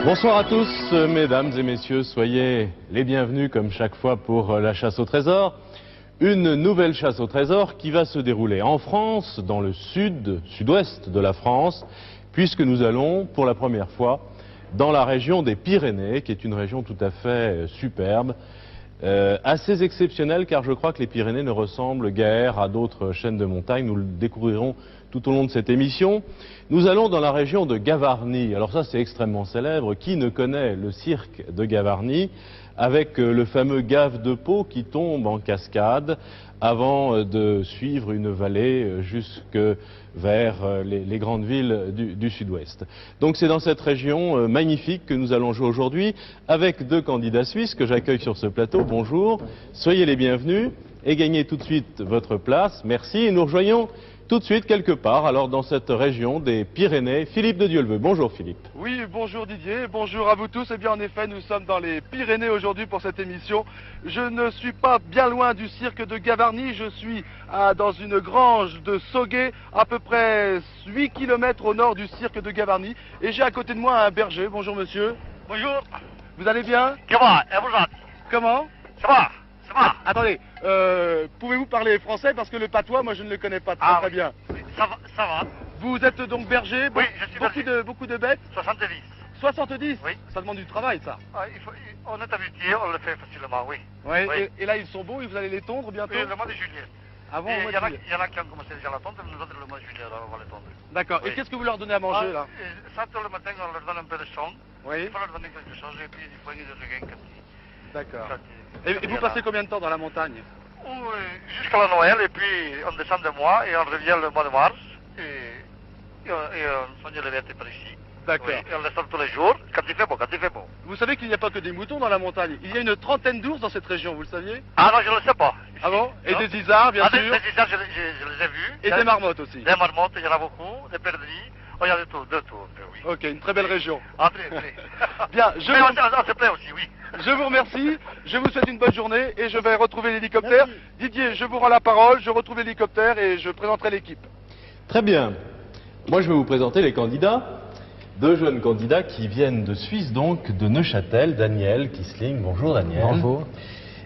Bonsoir à tous, mesdames et messieurs, soyez les bienvenus comme chaque fois pour la chasse au trésor. Une nouvelle chasse au trésor qui va se dérouler en France, dans le sud-ouest de la France, puisque nous allons pour la première fois dans la région des Pyrénées, qui est une région tout à fait superbe, assez exceptionnelle car je crois que les Pyrénées ne ressemblent guère à d'autres chaînes de montagnes. Nous le découvrirons tout au long de cette émission. Nous allons dans la région de Gavarnie. Alors ça, c'est extrêmement célèbre. Qui ne connaît le cirque de Gavarnie avec le fameux gave de Pau qui tombe en cascade avant de suivre une vallée jusque vers les grandes villes du sud-ouest. Donc c'est dans cette région magnifique que nous allons jouer aujourd'hui avec deux candidats suisses que j'accueille sur ce plateau. Bonjour, soyez les bienvenus et gagnez tout de suite votre place. Merci et nous rejoignons tout de suite quelque part, alors dans cette région des Pyrénées, Philippe de Dieuleveux. Bonjour Philippe. Oui, bonjour Didier, bonjour à vous tous. Eh bien en effet, nous sommes dans les Pyrénées aujourd'hui pour cette émission. Je ne suis pas bien loin du cirque de Gavarnie, je suis dans une grange de Sauguet, à peu près 8 km au nord du cirque de Gavarnie. Et j'ai à côté de moi un berger. Bonjour monsieur. Bonjour. Vous allez bien? Ça va, et vous autres? Comment? Ça va, ça va. Attendez, pouvez-vous parler français parce que le patois, moi je ne le connais pas très bien. Oui, ça va, ça va. Vous êtes donc berger? Oui, je suis berger. Beaucoup de bêtes? 70. 70? Oui. Ça demande du travail ça. Ah, on est habitué, on le fait facilement, oui. Ouais, Oui. et là ils sont beaux et vous allez les tondre bientôt? Oui, le mois de juillet. Avant, Et au mois de juillet. il y en a qui ont commencé déjà à la tondre, mais nous autres le mois de juillet, on va les tondre. D'accord. Oui. Et qu'est-ce que vous leur donnez à manger là? Ça, tout le matin, on leur donne un peu de son. Oui. Il faut leur donner quelque chose et puis il faut qu'ils regagnent quand ils... D'accord. quand Et vous passez combien de temps dans la montagne? Oui, jusqu'à la Noël, et puis on descend de mois et on revient le mois de mars. Et on soigne les bêtes par ici. D'accord. Oui, et on les sort tous les jours, quand il fait beau, quand il fait beau. Vous savez qu'il n'y a pas que des moutons dans la montagne. Il y a une trentaine d'ours dans cette région, vous le saviez? Ah non, je ne le sais pas. Ah bon? Et Non. des isards, bien sûr. Des isards, je les ai vus. Et des marmottes aussi. Des marmottes, il y en a beaucoup, des perdrix. Oh, il y a de tout, oui. Ok, une très belle région. Ah, très, très. Bien, Mais on se plaît aussi, oui. je vous remercie, je vous souhaite une bonne journée et je vais retrouver l'hélicoptère. Didier, je vous rends la parole, je retrouve l'hélicoptère et je présenterai l'équipe. Très bien. Moi je vais vous présenter les candidats. Deux jeunes candidats qui viennent de Suisse, donc de Neuchâtel. Daniel Kissling, bonjour Daniel. Bonjour.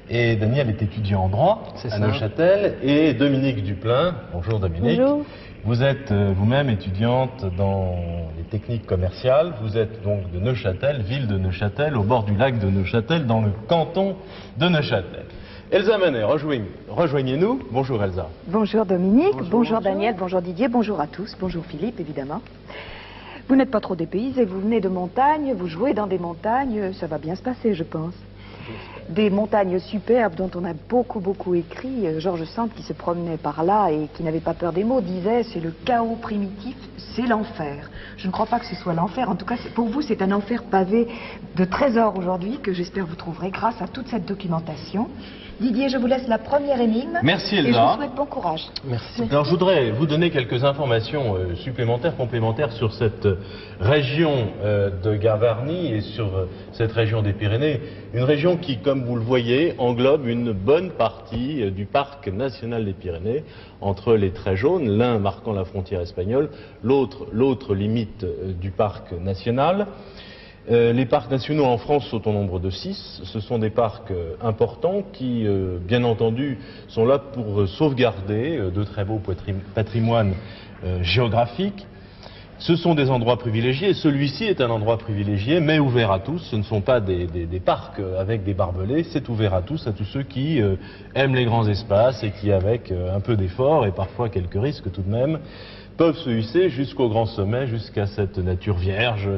Et Daniel est étudiant en droit C'est à ça. Neuchâtel. Et Dominique Duplain, bonjour Dominique. Bonjour. Vous êtes vous-même étudiante dans les techniques commerciales. Vous êtes donc de Neuchâtel, ville de Neuchâtel, au bord du lac de Neuchâtel, dans le canton de Neuchâtel. Elsa Manet, rejoignez-nous. Bonjour Elsa. Bonjour Dominique, Bonjour. bonjour Daniel, bonjour Didier, bonjour à tous, bonjour Philippe évidemment. Vous n'êtes pas trop dépaysés, vous venez de montagne, vous jouez dans des montagnes, ça va bien se passer je pense. Des montagnes superbes dont on a beaucoup écrit. Georges Sand qui se promenait par là et qui n'avait pas peur des mots disait c'est le chaos primitif, c'est l'enfer. Je ne crois pas que ce soit l'enfer, en tout cas pour vous c'est un enfer pavé de trésors aujourd'hui que j'espère vous trouverez grâce à toute cette documentation. Didier, je vous laisse la première énigme. Merci Et je Elsa. vous souhaite bon courage. Merci. Alors je voudrais vous donner quelques informations supplémentaires, complémentaires sur cette région de Gavarnie et sur cette région des Pyrénées. Une région qui, comme vous le voyez, englobe une bonne partie du parc national des Pyrénées, entre les traits jaunes, l'un marquant la frontière espagnole, l'autre limite du parc national. Les parcs nationaux en France sont au nombre de 6. Ce sont des parcs importants qui, bien entendu, sont là pour sauvegarder de très beaux patrimoines géographiques. Ce sont des endroits privilégiés. Celui-ci est un endroit privilégié, mais ouvert à tous. Ce ne sont pas des parcs avec des barbelés. C'est ouvert à tous ceux qui aiment les grands espaces et qui, avec un peu d'effort et parfois quelques risques tout de même, peuvent se hisser jusqu'au grand sommet, jusqu'à cette nature vierge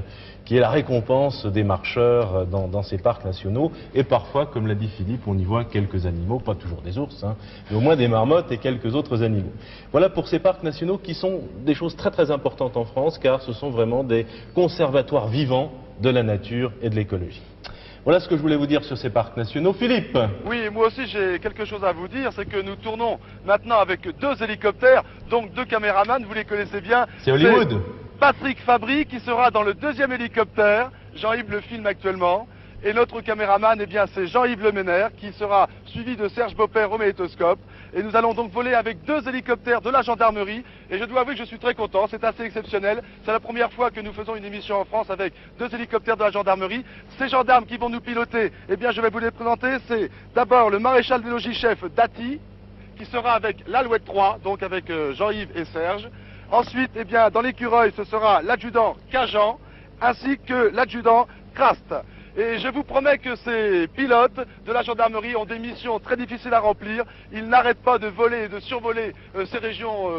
qui est la récompense des marcheurs dans ces parcs nationaux. Et parfois, comme l'a dit Philippe, on y voit quelques animaux, pas toujours des ours, mais au moins des marmottes et quelques autres animaux. Voilà pour ces parcs nationaux qui sont des choses très importantes en France, car ce sont vraiment des conservatoires vivants de la nature et de l'écologie. Voilà ce que je voulais vous dire sur ces parcs nationaux. Philippe? Oui, moi aussi j'ai quelque chose à vous dire, c'est que nous tournons maintenant avec deux hélicoptères, donc deux caméramans, vous les connaissez bien. C'est Hollywood. Patrick Fabry qui sera dans le deuxième hélicoptère, Jean-Yves le filme actuellement, et notre caméraman, eh bien c'est Jean-Yves Leménaire qui sera suivi de Serge Beaupère au magnétoscope. Et nous allons donc voler avec 2 hélicoptères de la gendarmerie. Et je dois avouer que je suis très content, c'est assez exceptionnel. C'est la première fois que nous faisons une émission en France avec 2 hélicoptères de la gendarmerie. Ces gendarmes qui vont nous piloter, eh bien je vais vous les présenter. C'est d'abord le maréchal des logis-chef Dati, qui sera avec l'Alouette 3, donc avec Jean-Yves et Serge. Ensuite, eh bien, dans l'écureuil, ce sera l'adjudant Cajan, ainsi que l'adjudant Crast. Et je vous promets que ces pilotes de la gendarmerie ont des missions très difficiles à remplir. Ils n'arrêtent pas de voler et de survoler ces régions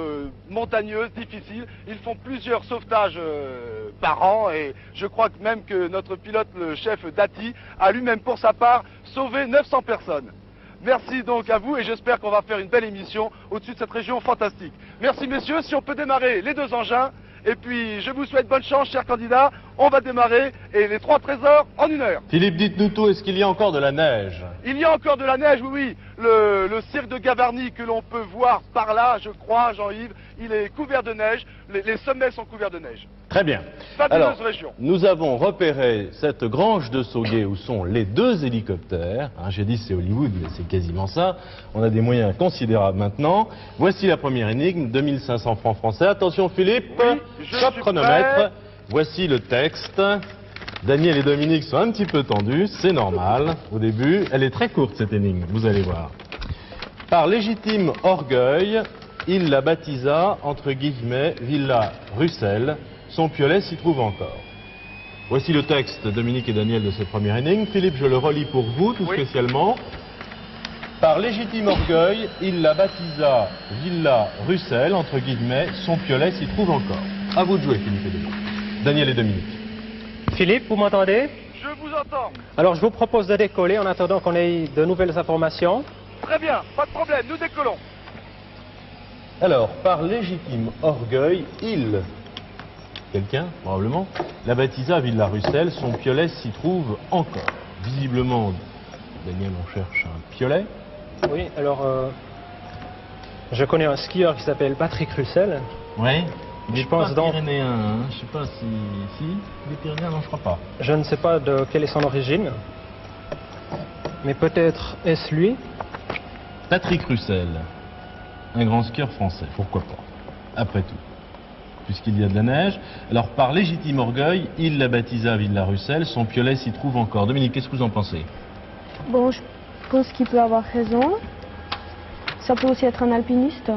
montagneuses, difficiles. Ils font plusieurs sauvetages par an et je crois même que notre pilote, le chef Dati, a lui-même pour sa part sauvé 900 personnes. Merci donc à vous et j'espère qu'on va faire une belle émission au-dessus de cette région fantastique. Merci messieurs, si on peut démarrer les 2 engins. Et puis, je vous souhaite bonne chance, chers candidats. On va démarrer et les 3 trésors en 1 heure. Philippe, dites-nous tout, est-ce qu'il y a encore de la neige? Il y a encore de la neige, oui, oui. Le cirque de Gavarnie que l'on peut voir par là, je crois, Jean-Yves, il est couvert de neige. Les sommets sont couverts de neige. Très bien. Fabuleuse région. Nous avons repéré cette grange de Sauguet où sont les 2 hélicoptères. Hein, j'ai dit c'est Hollywood, mais c'est quasiment ça. On a des moyens considérables maintenant. Voici la première énigme, 2500 francs français. Attention Philippe, je top suis chronomètre. prêt. Voici le texte. Daniel et Dominique sont un petit peu tendus, c'est normal. Au début, elle est très courte cette énigme, vous allez voir. Par légitime orgueil, il la baptisa, entre guillemets, Villa Russell. Son piolet s'y trouve encore. Voici le texte, Dominique et Daniel, de cette première énigme. Philippe, je le relis pour vous, tout spécialement. Par légitime orgueil, il la baptisa Villa Russell, entre guillemets, son piolet s'y trouve encore. À vous de jouer, Philippe et Dominique. Daniel et Dominique. Philippe, vous m'entendez? Je vous entends. Alors je vous propose de décoller en attendant qu'on ait de nouvelles informations. Très bien, pas de problème, nous décollons. Alors, par légitime orgueil, il, quelqu'un, probablement, la baptisa Villa Russell, son piolet s'y trouve encore. Visiblement, Daniel, on cherche un piolet. Oui, alors je connais un skieur qui s'appelle Patrick Russell. Oui. Il Je est pense pas donc- pyrénéen, hein. Je sais pas si... Si, il est pyrénéen, non, je crois pas. Je ne sais pas de quelle est son origine, mais peut-être est-ce lui. Patrick Russell, un grand skieur français, pourquoi pas, après tout, puisqu'il y a de la neige. Alors, par légitime orgueil, il la baptisa Villa Russell, son piolet s'y trouve encore. Dominique, qu'est-ce que vous en pensez? Bon, je pense qu'il peut avoir raison. Ça peut aussi être un alpiniste,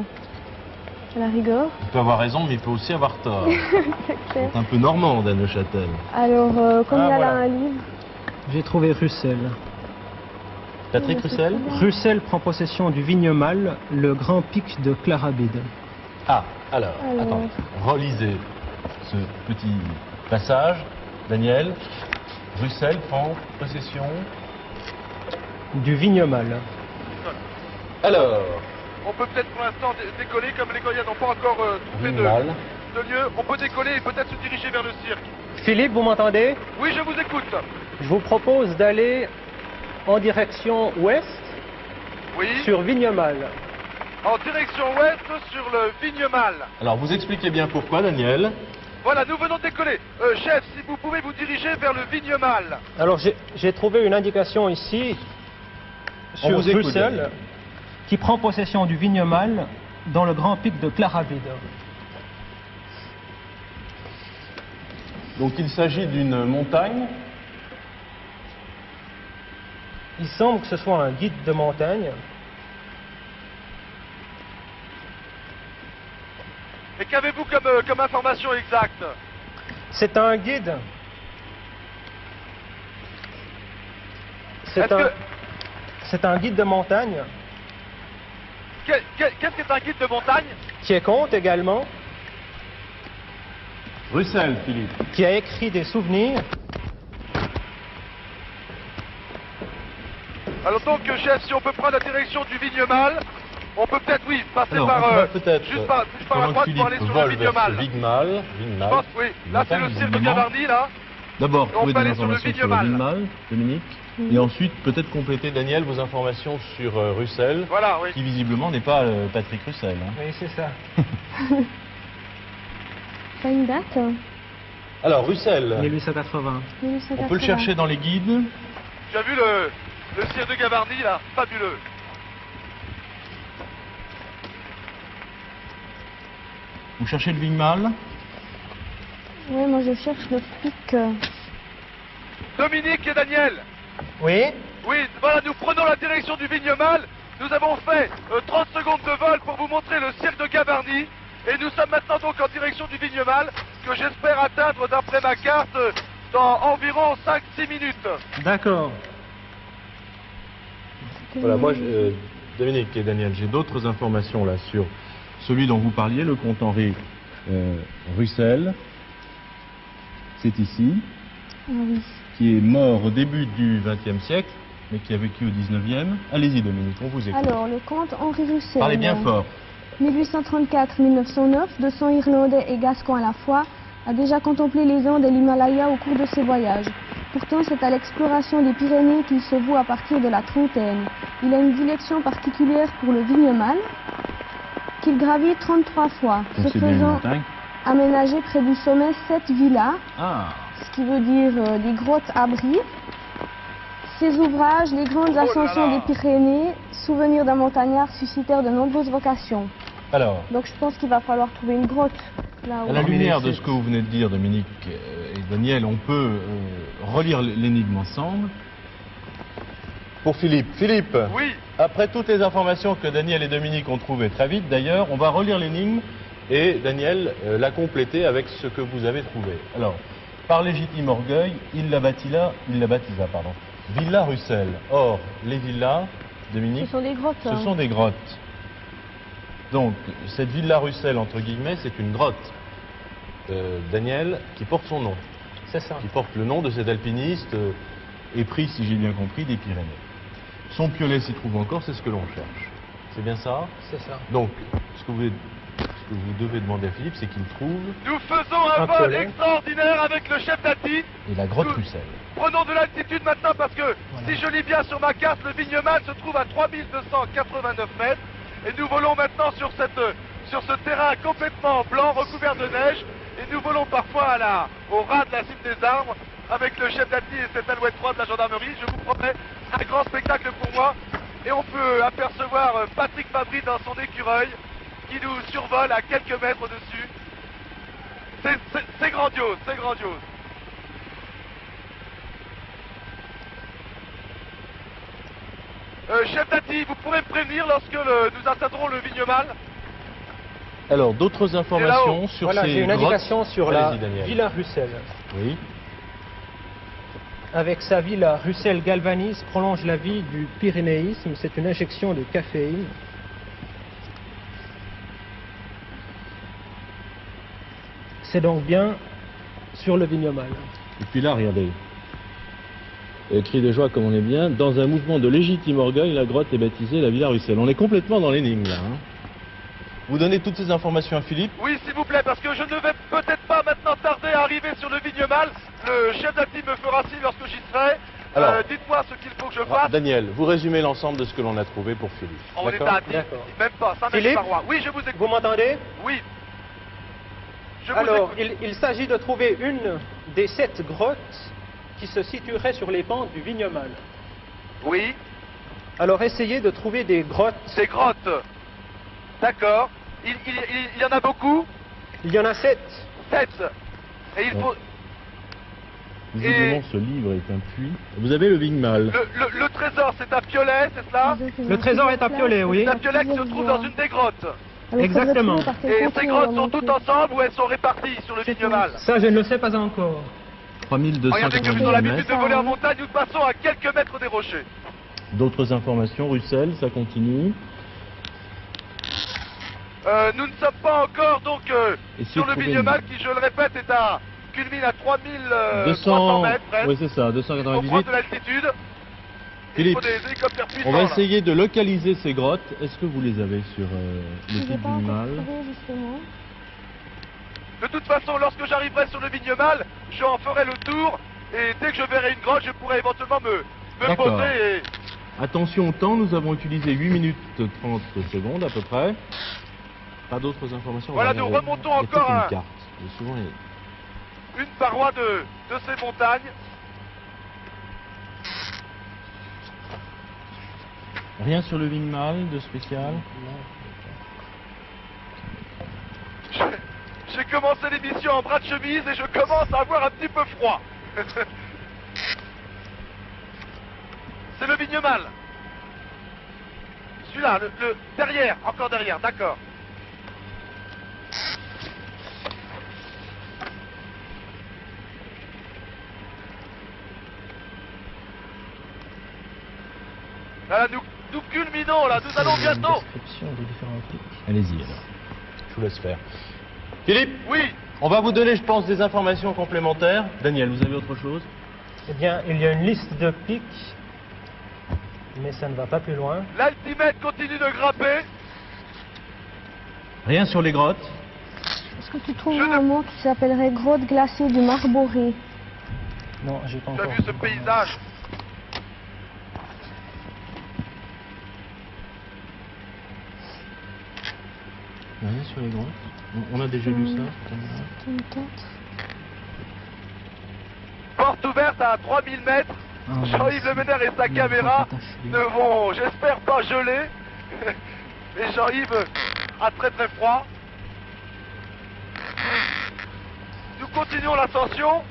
à la rigueur. Il peut avoir raison, mais il peut aussi avoir tort. C'est clair. C'est un peu normand, à Neuchâtel. Alors, comme Ah, il y a voilà. là un livre, J'ai trouvé Russell. Patrick Oui, Russell? c'est Russell prend possession du Vignemal, le grand pic de Clarabide. Ah, alors, Alors. attendez, relisez ce petit passage. Daniel, Russell prend possession. Du Vignemal. Alors, On peut peut-être pour l'instant décoller, comme les candidats n'ont pas encore trouvé Vignemal. de lieu. On peut décoller et peut-être se diriger vers le cirque. Philippe, vous m'entendez? Oui, je vous écoute. Je vous propose d'aller en direction ouest Oui, sur Vignemal. en direction ouest sur le Vignemal. Alors, vous expliquez bien pourquoi, Daniel. Voilà, nous venons de décoller. Chef, si vous pouvez vous diriger vers le Vignemal. Alors j'ai trouvé une indication ici On sur vous écoute, Russell Daniel. qui prend possession du Vignemal dans le grand pic de Clarabide. Donc, il s'agit d'une montagne. Il semble que ce soit un guide de montagne. Et qu'avez-vous comme information exacte? C'est un guide. Est-ce que- C'est un guide de montagne Qu'est-ce qu'est un guide de montagne? qui est conte également, Russell, Philippe. qui a écrit des souvenirs. Alors donc, chef, si on peut prendre la direction du Vignemal, on peut peut-être, oui, passer Alors, par, on va peut-être, juste par la pendant que droite Philippe pour aller sur le vole vers Vignemal. ce Vignemal, Je pense, oui. Là, c'est le cirque de Gavarnie, là. D'abord, Et on trouver peut des aller sur le informations sur le Vignemal. Vignemal, Dominique. Et ensuite, peut-être compléter, Daniel, vos informations sur Russell, Voilà, oui. qui visiblement n'est pas Patrick Russell. Hein. Oui, c'est ça. ça a une date Alors, Russell, 1880. 1880. on peut le chercher dans les guides. Tu as vu le cirque de Gavarnie, là? Fabuleux. Vous cherchez le Vigmal? Oui, moi je cherche le pic. Dominique et Daniel. Oui. Oui, voilà, nous prenons la direction du Vignemal. Nous avons fait 30 secondes de vol pour vous montrer le cirque de Gavarnie. Et nous sommes maintenant donc en direction du Vignemal, que j'espère atteindre d'après ma carte dans environ 5-6 minutes. D'accord. Voilà, moi, Dominique et Daniel, j'ai d'autres informations là sur celui dont vous parliez, le comte Henri Russell. C'est ici. Ah oui. Qui est mort au début du XXe siècle, mais qui a vécu au XIXe. Allez-y Dominique, on vous écoute. Alors, le comte Henri Russell. Parlez bien fort. 1834-1909, de sang irlandais et gascon à la fois, a déjà contemplé les Andes et l'Himalaya au cours de ses voyages. Pourtant, c'est à l'exploration des Pyrénées qu'il se voue à partir de la trentaine. Il a une dilection particulière pour le Vignemal, qu'il gravit 33 fois, Donc, se c'est bien une faisant montagne. aménager près du sommet 7 villas, Ah, ce qui veut dire des grottes-abris. Ses ouvrages, les grandes ascensions des Pyrénées, souvenirs d'un montagnard, suscitèrent de nombreuses vocations. alors, Donc je pense qu'il va falloir trouver une grotte là où... à la lumière de ce que vous venez de dire, Dominique et Daniel, on peut relire l'énigme ensemble. Pour Philippe. Philippe, Oui, après toutes les informations que Daniel et Dominique ont trouvées très vite d'ailleurs, on va relire l'énigme et Daniel l'a compléter avec ce que vous avez trouvé. Alors, par légitime orgueil, il la baptisa, pardon, Villa Russell. Or, les villas, Dominique, Ce sont des grottes. ce sont des grottes. Donc, cette Villa Russell, entre guillemets, c'est une grotte, Daniel, qui porte son nom, C'est ça. qui porte le nom de cet alpiniste épris, si j'ai bien compris, des Pyrénées. Son piolet s'y trouve encore, c'est ce que l'on cherche. C'est bien ça? C'est ça. Donc, ce que vous devez demander à Philippe, c'est qu'il trouve nous faisons un Un vol piolet. extraordinaire avec le chef d'Ati. et la grotte Nous- Russell. Prenons de l'altitude maintenant parce que si je lis bien sur ma carte, le Vignemal se trouve à 3289 mètres. Et nous volons maintenant sur ce terrain complètement blanc, recouvert de neige. Et nous volons parfois au ras de la cime des arbres avec le chef d'Ati et cette Alouette 3 de la gendarmerie. Je vous promets un grand spectacle pour moi. Et on peut apercevoir Patrick Fabry dans son écureuil qui nous survole à quelques mètres au-dessus. C'est grandiose, c'est grandiose. Chef Dati, vous pourrez me prévenir lorsque nous atteindrons le Vignemal? Alors, d'autres informations là-haut. sur Voilà, ces j'ai une grottes. indication sur la Allez-y, Daniel. Villa Russell. Oui. Avec sa villa, Russell galvanise prolonge la vie du pyrénéisme. C'est une injection de caféine. C'est donc bien sur le Vignemal. Et puis là, regardez. Cri de joie comme on est bien. Dans un mouvement de légitime orgueil, la grotte est baptisée la Villa Russell. On est complètement dans l'énigme là. Hein. Vous donnez toutes ces informations à Philippe. Oui, s'il vous plaît, parce que je ne vais peut-être pas maintenant tarder à arriver sur le Vignemal. Le chef Dati me fera signe lorsque j'y serai. Alors. Dites-moi ce qu'il faut que je Ah, fasse. Daniel, vous résumez l'ensemble de ce que l'on a trouvé pour Philippe. On est D'accord à 10, D'accord. même pas, 5 mètres Philippe par roi. Oui, je vous Vous écoute. m'entendez? Oui. Je vous Alors, écoute. il s'agit de trouver une des 7 grottes qui se situerait sur les pentes du Vignemal. Oui, Alors, essayez de trouver des grottes. ces grottes. D'accord. Il y en a beaucoup. Il y en a 7. 7. Et il Ouais. faut... Visiblement, ce livre est un puits. Vous avez le Vigmal. Le trésor, c'est un piolet, c'est cela? Le trésor est à piolet, oui. C'est un piolet qui se trouve dans une des grottes. Exactement. Et ces grottes sont toutes ensemble ou elles sont réparties sur le Vignemal? Ça, je ne le sais pas encore. Regardez que nous 3290 avons l'habitude de mètres. voler en montagne, nous passons à quelques mètres des rochers. D'autres informations, Russell, ça continue. Nous ne sommes pas encore donc Et sur le trouver Vignemal qui, je le répète, culmine à 3300 200, mètres presque, oui c'est ça, au point 298. de l'altitude. Il Philippe, faut des hélicoptères puissants. on va là. essayer de localiser ces grottes. Est-ce que vous les avez sur le Je n'ai site pas du encore Vigmal? trouvé, justement. De toute façon, lorsque j'arriverai sur le Vignemal, j'en ferai le tour et dès que je verrai une grotte, je pourrai éventuellement me D'accord. poser et... Attention au temps, nous avons utilisé 8 minutes 30 secondes à peu près. Pas d'autres informations. Voilà, on va nous regarder. remontons Il y a encore peut-être un- une carte. Et souvent, il y a- une paroi de ces montagnes. Rien sur le Vigmal de spécial? j'ai commencé l'émission en bras de chemise et je commence à avoir un petit peu froid. C'est le Vignemale. Celui-là, le derrière, encore derrière, d'accord. Là, nous culminons, là, nous allons bientôt. Allez-y alors. Je vous laisse faire. Philippe, Oui, on va vous donner, je pense, des informations complémentaires. Daniel, vous avez autre chose? Eh bien, il y a une liste de pics, mais ça ne va pas plus loin. l'altimètre continue de grimper. Rien sur les grottes? Est-ce que tu trouverais un mot qui s'appellerait grotte glacée du Marboré? Non, j'ai pas Tu as encore. vu ce paysage? Rien sur les grottes. On a déjà lu ça. Porte ouverte à 3000 mètres. Jean-Yves Le Ménère et sa caméra ne vont, j'espère, pas geler. Mais Jean-Yves a très très froid. Nous continuons l'ascension.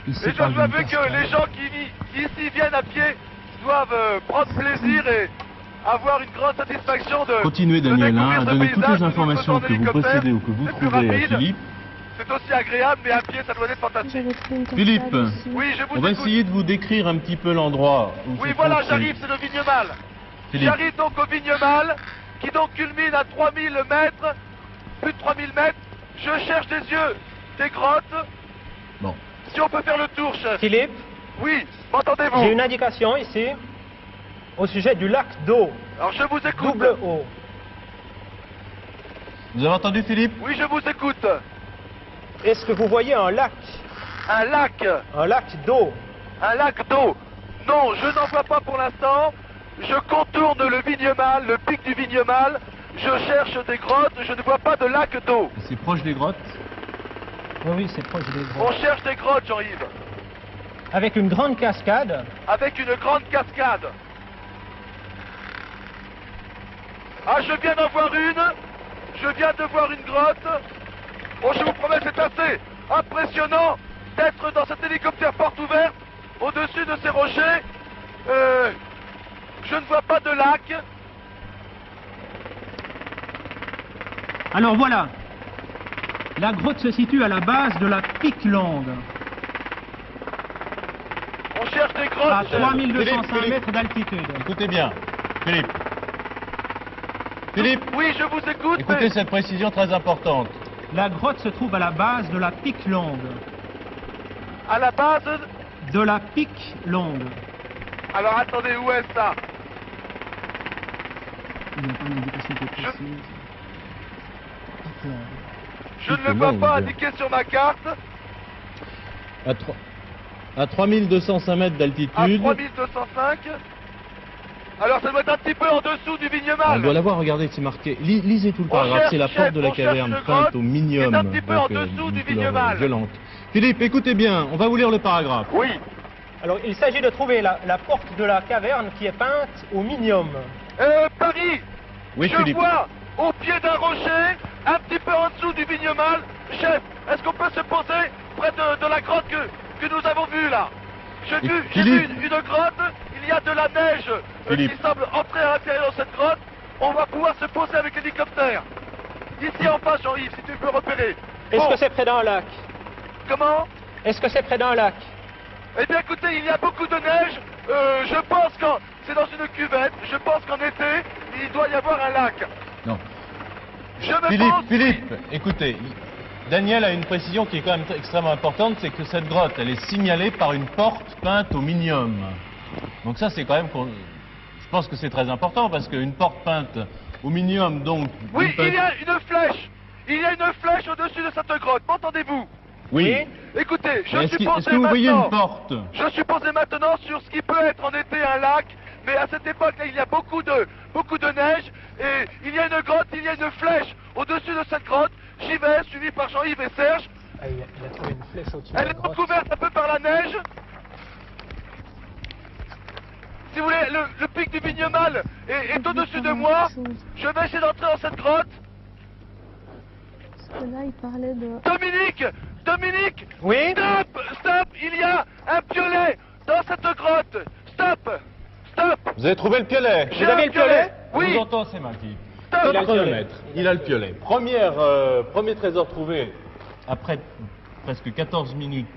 Et je dois avouer que les gens qui ici viennent à pied doivent prendre plaisir et avoir une grande satisfaction de Continuez, Daniel, découvrir à ce donner toutes paysage les informations que que nous vous faisons en possédez hélicoptère. ou que vous C'est plus trouvez à rapide. Philippe. C'est aussi agréable, mais à pied, ça doit être fantastique. J'avais pris une Philippe, cascade ici. Oui, je vous On va écoute. essayer de vous décrire un petit peu l'endroit où Oui, se voilà, trouve j'arrive, c'est le Vignemale. Philippe. J'arrive donc au Vignemale, qui donc culmine à 3000 mètres, plus de 3000 mètres. Je cherche des yeux, des grottes. Bon. Si on peut faire le tour, chef. Philippe, Oui, m'entendez-vous? j'ai une indication ici au sujet du lac d'eau, Alors je vous écoute. double O. Vous avez entendu, Philippe? Oui, je vous écoute. Est-ce que vous voyez un lac Un lac d'eau? d'eau. Non, je n'en vois pas pour l'instant. Je contourne le Vignemale, le pic du Vignemale. Je cherche des grottes, je ne vois pas de lac d'eau. C'est proche des grottes. Oui, c'est proche des On grottes. cherche des grottes, Jean-Yves, Avec une grande cascade. avec une grande cascade. Ah, je viens d'en voir une. Je viens de voir une grotte. Oh, je vous promets, c'est assez impressionnant d'être dans cet hélicoptère porte ouverte, au-dessus de ces rochers. Je ne vois pas de lac. Alors voilà, la grotte se situe à la base de la pique longue, On cherche des à grottes. chef. 3205 mètres d'altitude. Écoutez bien, Philippe. Philippe, Oui, je vous écoute. écoutez mais cette précision très importante. La grotte se trouve à la base de la pique longue. à la base. De la pique longue. Alors attendez, où est ça? Il n'y a pas d'indication qui est Je- précise. Je ne le vois pas indiqué sur ma carte. À 3205 mètres À d'altitude. 3205. Alors ça doit être un petit peu en dessous du On Vignemale. doit l'avoir, regardez, c'est marqué. Lisez tout le On paragraphe, cherche, c'est la porte chef, de la on cherche caverne une peinte grotte au minium. qui est un petit peu en donc, dessous d'une du couleur, Vignemale. violente. Philippe, écoutez bien, on va vous lire le paragraphe. Oui. Alors il s'agit de trouver la porte de la caverne qui est peinte au minium. Paris. Oui, Je Philippe. vois au pied d'un rocher, un petit peu en dessous du Vignemale. Chef, est-ce qu'on peut se poser près de la grotte que nous avons vue là? J'ai Et vu Philippe. une grotte, il y a de la neige Philippe. qui semble entrer à l'intérieur de cette grotte. On va pouvoir se poser avec l'hélicoptère. Ici en face, Jean-Yves, si tu peux repérer. Est-ce Bon, que c'est près d'un lac? comment? Est-ce que c'est près d'un lac? Eh bien écoutez, il y a beaucoup de neige. Je pense que c'est dans une cuvette. Je pense qu'en été, il doit y avoir un lac. Non. Je me pense... Philippe, écoutez, Daniel a une précision qui est quand même extrêmement importante, c'est que cette grotte, elle est signalée par une porte peinte au minium. Donc ça, c'est quand même... Je pense que c'est très important, parce qu'une porte peinte au minium, donc... Oui, une peinte- il y a une flèche. Il y a une flèche au-dessus de cette grotte. M'entendez-vous? Oui. Écoutez, je Mais suis Est-ce posé que vous voyez maintenant... une porte? Je suis posé maintenant sur ce qui peut être en été un lac, mais à cette époque-là, il y a beaucoup de neige, et il y a une grotte, il y a une flèche au-dessus de cette grotte. J'y vais, suivi par Jean-Yves et Serge. Ah, il a trouvé une flèche au-dessus de Elle la est grotte. recouverte un peu par la neige. Si vous voulez, le pic du Vignemale est au-dessus de moi. Je vais essayer d'entrer dans cette grotte. Là, il parlait de... Dominique, Oui? Stop, il y a un piolet dans cette grotte. Stop. Vous avez trouvé le piolet? J'ai un piolet. On Oui. vous entend, c'est Marty. Stop. Il a le chronomètre. Il a le piolet. Premier trésor trouvé après presque 14 minutes.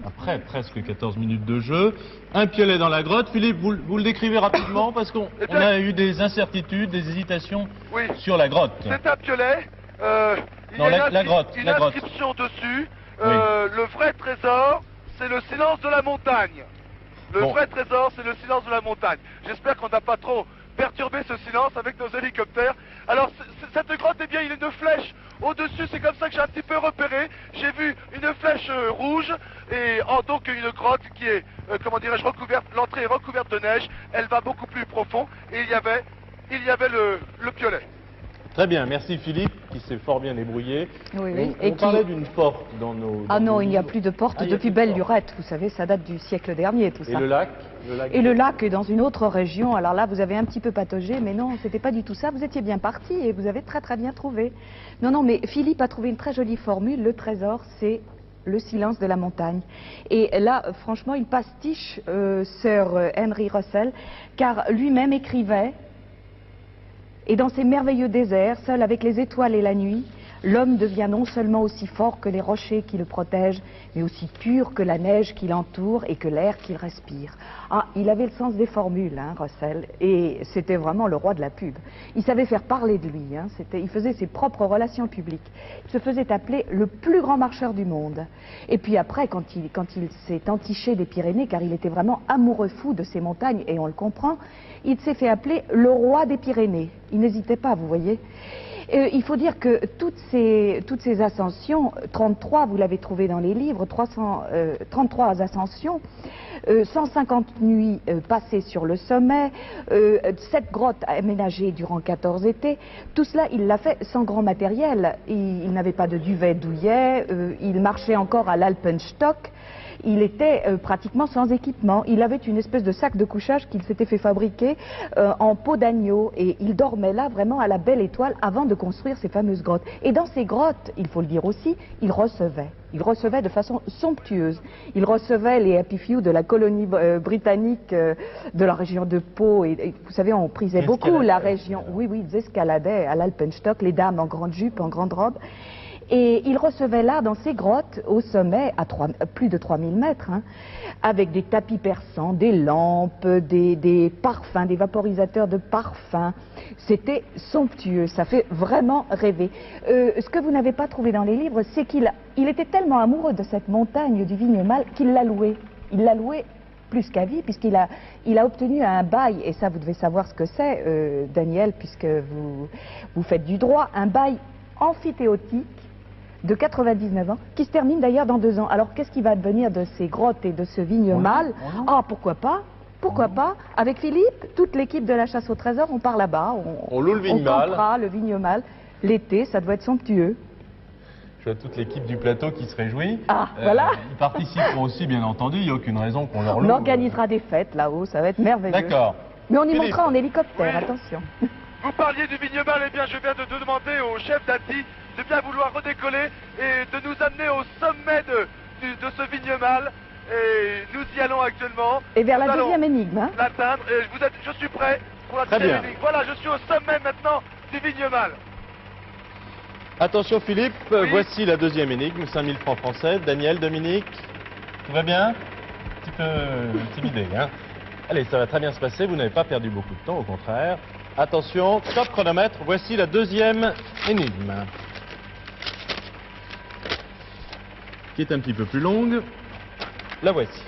Après presque 14 minutes de jeu, un piolet dans la grotte. Philippe, vous le décrivez rapidement parce qu'on a eu des incertitudes, des hésitations Oui. sur la grotte. C'est un piolet. Il Non, y a la grotte, une la grotte. inscription dessus. Oui. Le vrai trésor, c'est le silence de la montagne. Le Bon. vrai trésor, c'est le silence de la montagne. J'espère qu'on n'a pas trop perturbé ce silence avec nos hélicoptères. Alors, cette grotte, eh bien, il y a une flèche au-dessus. C'est comme ça que j'ai un petit peu repéré. J'ai vu une flèche rouge et donc une grotte qui est, comment dirais-je, recouverte. L'entrée est recouverte de neige. Elle va beaucoup plus profond. Et il y avait le piolet. Très bien, merci Philippe, qui s'est fort bien débrouillé. Oui. On parlait d'une porte dans nos... Ah non, nos il n'y a livres. plus de porte Ah, il y a depuis plus de belle porte. lurette. Vous savez, ça date du siècle dernier, tout Et ça. le lac Et le lac est dans une autre région. Alors là, vous avez un petit peu pataugé, mais non, c'était pas du tout ça. Vous étiez bien parti et vous avez très très bien trouvé. Non, mais Philippe a trouvé une très jolie formule. Le trésor, c'est le silence de la montagne. Et là, franchement, il pastiche Sir Henry Russell, car lui-même écrivait: et dans ces merveilleux déserts, seul avec les étoiles et la nuit, l'homme devient non seulement aussi fort que les rochers qui le protègent, mais aussi pur que la neige qui l'entoure et que l'air qu'il respire. Ah, il avait le sens des formules, hein, Russell, et c'était vraiment le roi de la pub. Il savait faire parler de lui, hein, il faisait ses propres relations publiques. Il se faisait appeler le plus grand marcheur du monde. Et puis après, quand il s'est entiché des Pyrénées, car il était vraiment amoureux fou de ces montagnes, et on le comprend, il s'est fait appeler le roi des Pyrénées. Il n'hésitait pas, vous voyez. Il faut dire que toutes ces ascensions, 33, vous l'avez trouvé dans les livres, 33 ascensions, 150 nuits passées sur le sommet, 7 grottes aménagées durant 14 étés, tout cela il l'a fait sans grand matériel. Il n'avait pas de duvet douillet, il marchait encore à l'Alpenstock. Il était pratiquement sans équipement. Il avait une espèce de sac de couchage qu'il s'était fait fabriquer en peau d'agneau. Et il dormait là vraiment à la belle étoile avant de construire ces fameuses grottes. Et dans ces grottes, il faut le dire aussi, il recevait. Il recevait de façon somptueuse. Il recevait les Happy Few de la colonie britannique de la région de Pau. Et vous savez, on prisait beaucoup la région. Oui, ils escaladaient à l'Alpenstock, les dames en grande jupe, en grande robe. Et il recevait là, dans ces grottes, au sommet, à plus de 3000 mètres, hein, avec des tapis persans, des lampes, des parfums, des vaporisateurs de parfums. C'était somptueux, ça fait vraiment rêver. Ce que vous n'avez pas trouvé dans les livres, c'est qu'il était tellement amoureux de cette montagne du Vignemale qu'il l'a louée. Il l'a louée plus qu'à vie, puisqu'il a obtenu un bail, et ça vous devez savoir ce que c'est, Daniel, puisque vous faites du droit, un bail amphithéotique de 99 ans, qui se termine d'ailleurs dans 2 ans. Alors qu'est-ce qui va devenir de ces grottes et de ce Vignemale? Ah, pourquoi pas? Pourquoi pas? Avec Philippe, toute l'équipe de la chasse au trésor, on part là-bas, on loue le Vignemale. Ah, On campera le Vignemale. L'été, ça doit être somptueux. Je vois toute l'équipe du plateau qui se réjouit. Ah, voilà. Ils participeront aussi, bien entendu, il n'y a aucune raison qu'on leur On loue. organisera des fêtes là-haut, ça va être merveilleux. D'accord. Mais on y Philippe. montera en hélicoptère, Oui. attention. Vous parliez du Vignemale, eh bien je viens de demander au chef d'Anti de bien vouloir redécoller et de nous amener au sommet de ce Vignemale. Et nous y allons actuellement. Et vers Nous la allons deuxième énigme, hein. l'atteindre. Et je suis prêt pour la Très deuxième bien. énigme. Voilà, je suis au sommet maintenant du Vignemale. Attention Philippe, voici la deuxième énigme, 5000 francs français. Daniel, Dominique, tout va bien? Un petit peu intimidé, hein? Allez, ça va très bien se passer, vous n'avez pas perdu beaucoup de temps, au contraire. Attention, top chronomètre, voici la deuxième énigme. Qui est un petit peu plus longue. La voici.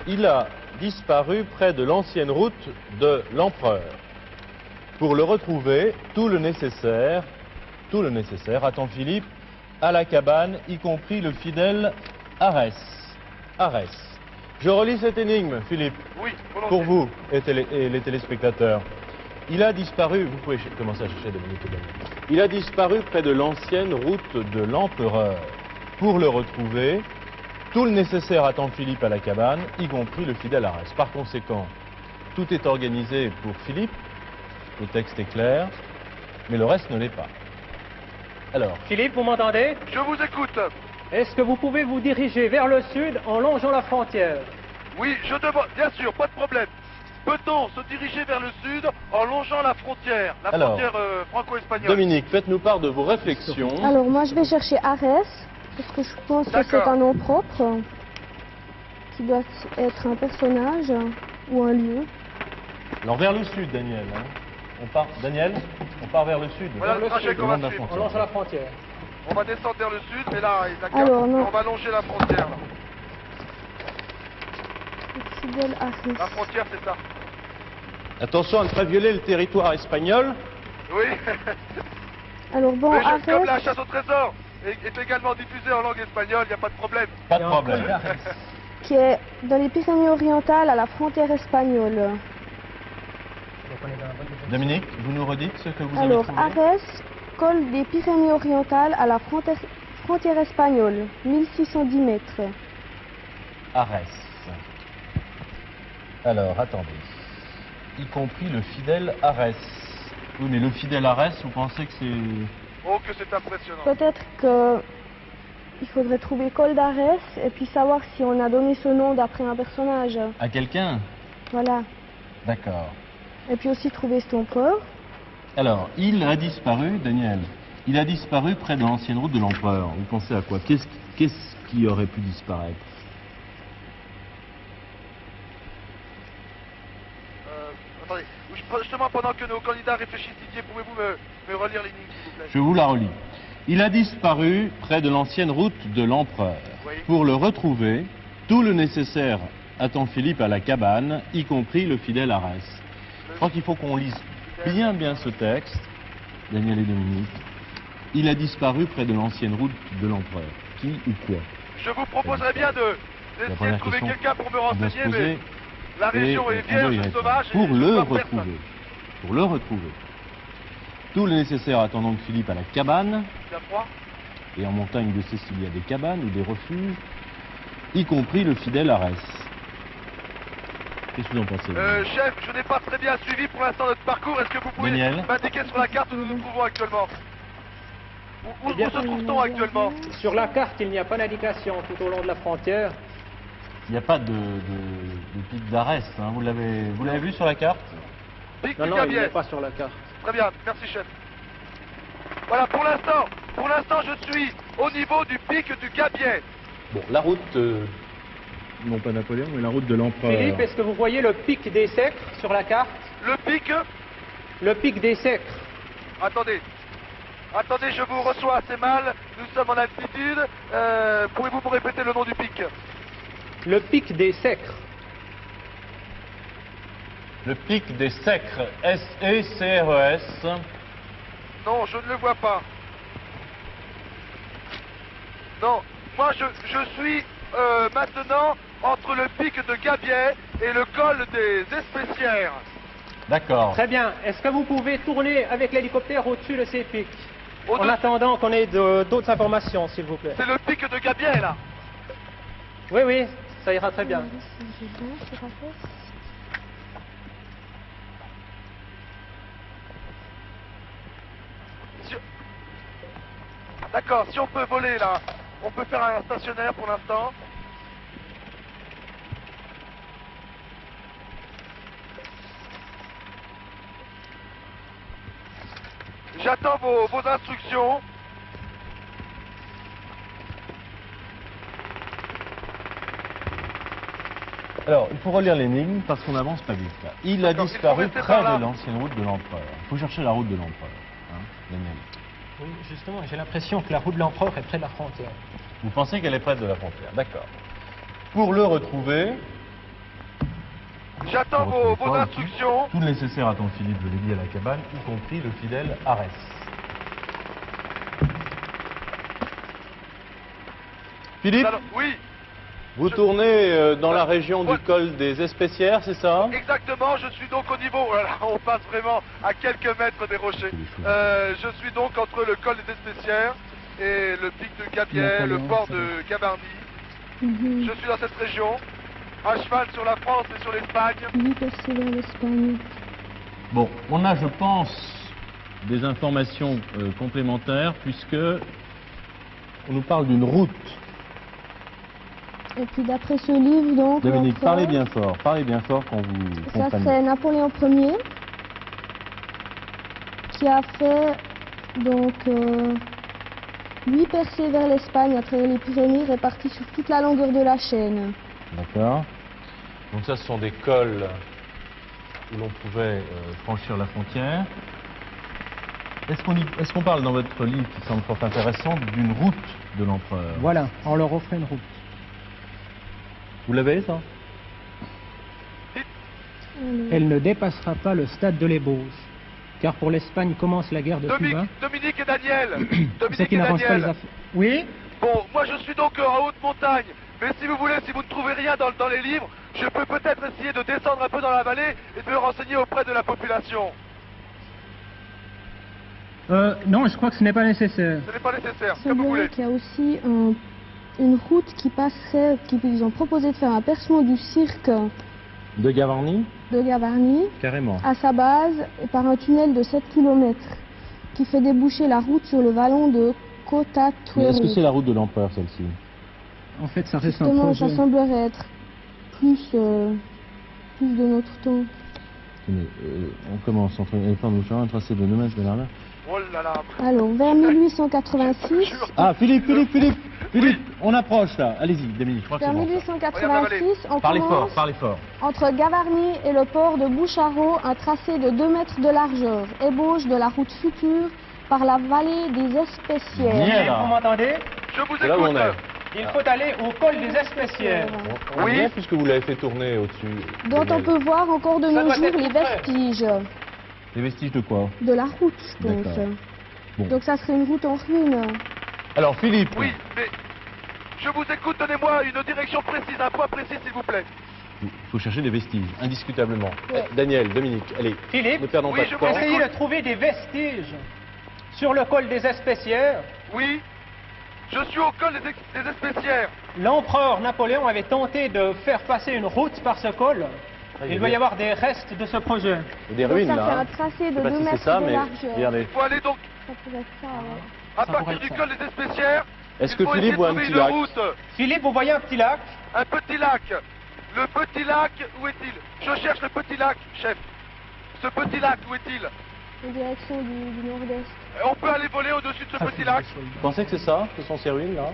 Il a disparu près de l'ancienne route de l'empereur. Pour le retrouver, tout le nécessaire, attend Philippe, à la cabane, y compris le fidèle Arès. Je relis cette énigme, Philippe, Oui, volontiers. pour vous et les téléspectateurs. Il a disparu, vous pouvez commencer à chercher Dominique et Daniel. Il a disparu près de l'ancienne route de l'empereur. Pour le retrouver, tout le nécessaire attend Philippe à la cabane, y compris le fidèle Arès. Par conséquent, tout est organisé pour Philippe, le texte est clair, mais le reste ne l'est pas. Alors, Philippe, vous m'entendez? Je vous écoute. Est-ce que vous pouvez vous diriger vers le sud en longeant la frontière? Oui, je demande, bien sûr, pas de problème. Peut-on se diriger vers le sud en longeant la frontière Alors, franco-espagnole? Dominique, faites-nous part de vos réflexions. Alors moi je vais chercher Arès, parce que je pense que c'est D'accord. un nom propre, qui doit être un personnage ou un lieu. Alors vers le sud, Daniel. Hein. On part, Daniel, on part vers le sud. Voilà le trajet qu'on va Le long de la suivre. En frontière. longeant la frontière. On va descendre vers le sud, mais là, d'accord, Alors, non. on va longer la frontière. Là. Fidèle Arès. La frontière, c'est ça. Attention à ne pas violer le territoire espagnol. Oui. Alors bon, Mais comme la Arès, chasse au trésor est également diffusée en langue espagnole, il n'y a pas de problème. Pas Il y de a un problème. col d'Arès. qui est dans les Pyrénées-Orientales à la frontière espagnole. Donc on est dans la bonne direction. Dominique, vous nous redites ce que vous Alors avez trouvé? Arès, col des Pyrénées-Orientales à la frontière espagnole, 1610 mètres. Arès. Alors, attendez. Y compris le fidèle Arès. Oui, mais le fidèle Arès, vous pensez que c'est... Oh, que c'est impressionnant. Peut-être que il faudrait trouver col d'Arès et puis savoir si on a donné ce nom d'après un personnage. À quelqu'un? Voilà. D'accord. Et puis aussi trouver son port. Alors, il a disparu, Daniel. Il a disparu près de l'ancienne route de l'Empereur. Vous pensez à quoi? Qu'est-ce qui aurait pu disparaître? Attendez, justement, pendant que nos candidats réfléchissent, Didier, pouvez-vous me relire l'énigme, s'il vous plaît? Je vous la relis. Il a disparu près de l'ancienne route de l'Empereur. Oui. Pour le retrouver, tout le nécessaire attend Philippe à la cabane, y compris le fidèle Arès. Je crois qu'il faut qu'on lise bien ce texte, Daniel et Dominique. Il a disparu près de l'ancienne route de l'Empereur. Qui ou quoi? Je vous proposerais bien La d'essayer de première trouver question quelqu'un pour me on doit se renseigner, mais poser, la région et est on doit y vierge, répondre. sauvage, et Pour je le vois personne. retrouver. Pour le retrouver. Tout le nécessaire attendant de Philippe à la cabane, Il y a froid. et en montagne de Cécile, il y a des cabanes ou des refuges, y compris le fidèle Arès. Qu'est-ce que vous en pensez? Chef, je n'ai pas très bien suivi pour l'instant notre parcours. Est-ce que vous pouvez Daniel. m'indiquer sur la carte où nous nous trouvons actuellement? Où Eh bien, se trouve-t-on actuellement? Sur la carte, il n'y a pas d'indication tout au long de la frontière. Il n'y a pas de pic d'Arès, hein. Vous l'avez vu sur la carte? Pic Non, du non, il Gabier. n'est pas sur la carte. Très bien, merci chef. Voilà, pour l'instant, je suis au niveau du pic du Gabier. Bon, la route, non pas Napoléon, mais la route de l'Empereur. Philippe, est-ce que vous voyez le pic des Sècres sur la carte? Le pic, Le pic des Sècres. attendez, je vous reçois assez mal, nous sommes en altitude. Pouvez-vous me répéter le nom du pic? Le pic des Sècres. Le pic des Sècres, S-E-C-R-E-S. Non, je ne le vois pas. Non, moi je suis maintenant entre le pic de Gabier et le col des Espécières. D'accord. Très bien. Est-ce que vous pouvez tourner avec l'hélicoptère au-dessus de ces pics? En Au-dessus- attendant qu'on ait d'autres informations, s'il vous plaît. C'est le pic de Gabier là. Oui, oui, ça ira très bien. D'accord, si on peut voler là, on peut faire un stationnaire pour l'instant. J'attends vos instructions. Alors, il faut relire l'énigme parce qu'on n'avance pas vite. Là. Il a D'accord, il faut disparu rester près par là. de l'ancienne route de l'Empereur. Il faut chercher la route de l'Empereur. Hein, Daniel. Oui, justement, j'ai l'impression que la route de l'Empereur est près de la frontière. Vous pensez qu'elle est près de la frontière. D'accord. Pour le retrouver, J'attends pour retrouver vos quoi, instructions. tout le nécessaire attend Philippe, je l'ai dit, à la cabane, y compris le fidèle Arès. Philippe, Alors, oui, vous tournez dans la région du col des Espécières, c'est ça? exactement, je suis donc au niveau, voilà, on passe vraiment à quelques mètres des rochers. Je suis donc entre le col des Espécières et le pic de Gabier, le port de Gavarnie. Je suis dans cette région, à cheval sur la France et sur l'Espagne. Vite aussi vers l'Espagne. Bon, on a, je pense, des informations complémentaires puisque on nous parle d'une route. Et puis d'après ce livre, donc... Dominique, l'empereur, parlez bien fort quand vous ça comprenez. serait Napoléon Ier qui a fait donc 8 percées vers l'Espagne à travers les Pyrénées réparties sur toute la longueur de la chaîne. D'accord. Donc ça, ce sont des cols où l'on pouvait franchir la frontière. Est-ce qu'on parle dans votre livre, qui semble fort intéressant, d'une route de l'empereur? Voilà, on leur offrait une route. Vous l'avez, ça? Elle ne dépassera pas le stade de l'ébauche, car pour l'Espagne commence la guerre de Cuba. Dominique et Daniel. Ce Dominique qui et n'arrange pas les Daniel. affaires. Oui. Bon, moi je suis donc en haute montagne. Mais si vous voulez, si vous ne trouvez rien dans les livres, je peux peut-être essayer de descendre un peu dans la vallée et de me renseigner auprès de la population. Non, je crois que ce n'est pas nécessaire. Ce n'est pas nécessaire, Il comme vous voulez. semblerait qu'il y a aussi une route qui passerait, qu'ils ont proposé de faire un percement du cirque De Gavarnie? de Gavarnie Carrément. à sa base et par un tunnel de 7 km qui fait déboucher la route sur le vallon de Mais Cotatuero. est-ce que c'est la route de l'empereur, celle-ci? En fait, ça reste un Justement, projet. ça semblerait être plus de notre temps. Mais, on commence entre les plans de un tracé de 2 mètres de largeur. Oh là là. Alors, vers 1886, Ah, Philippe, on approche là. Allez-y, Dominique, je crois que vers c'est bon. 1886, on Parlez commence fort, parlez fort. entre Gavarnie et le port de Boucharo un tracé de 2 mètres de largeur, ébauche de la route future par la vallée des Espécières. Bien. Philippe, vous m'entendez? Je vous C'est là où on écoute. est. Il faut aller au col des Espécières. Oui, bien, puisque vous l'avez fait tourner au-dessus. Dont on Daniel. peut voir encore de Ça nos doit jours être les tout près. vestiges Les vestiges de quoi? de la route, je pense. D'accord. Bon. Donc ça serait une route en ruine. Alors, Philippe. Oui, mais je vous écoute, donnez-moi une direction précise, un point précis s'il vous plaît. Il faut chercher des vestiges, indiscutablement. Ouais. Daniel, Dominique, allez. Philippe, Ne perdons Oui, pas je de vous temps. essayez de trouver des vestiges sur le col des Espécières. Oui, je suis au col des Espécières. L'empereur Napoléon avait tenté de faire passer une route par ce col. Il doit y avoir des restes de ce projet. Il y a des Donc ruines ça là. fait hein. un tracé Je de sais pas 2 si c'est mètres ça, de mais largeur. regardez. Il faut aller donc Ça pourrait être ça, ouais. à Ça pourrait partir être du ça. col des Espécières. Est-ce il que faut Philippe essayer de voit un trouver petit une lac? route. Philippe, vous voyez un petit lac? Un petit lac. Le petit lac, où est-il? Je cherche le petit lac, chef. Ce petit lac, où est-il? En direction du nord-est. On peut aller voler au-dessus de ce petit lac. Vous pensez que c'est ça? Ce sont ces ruines là?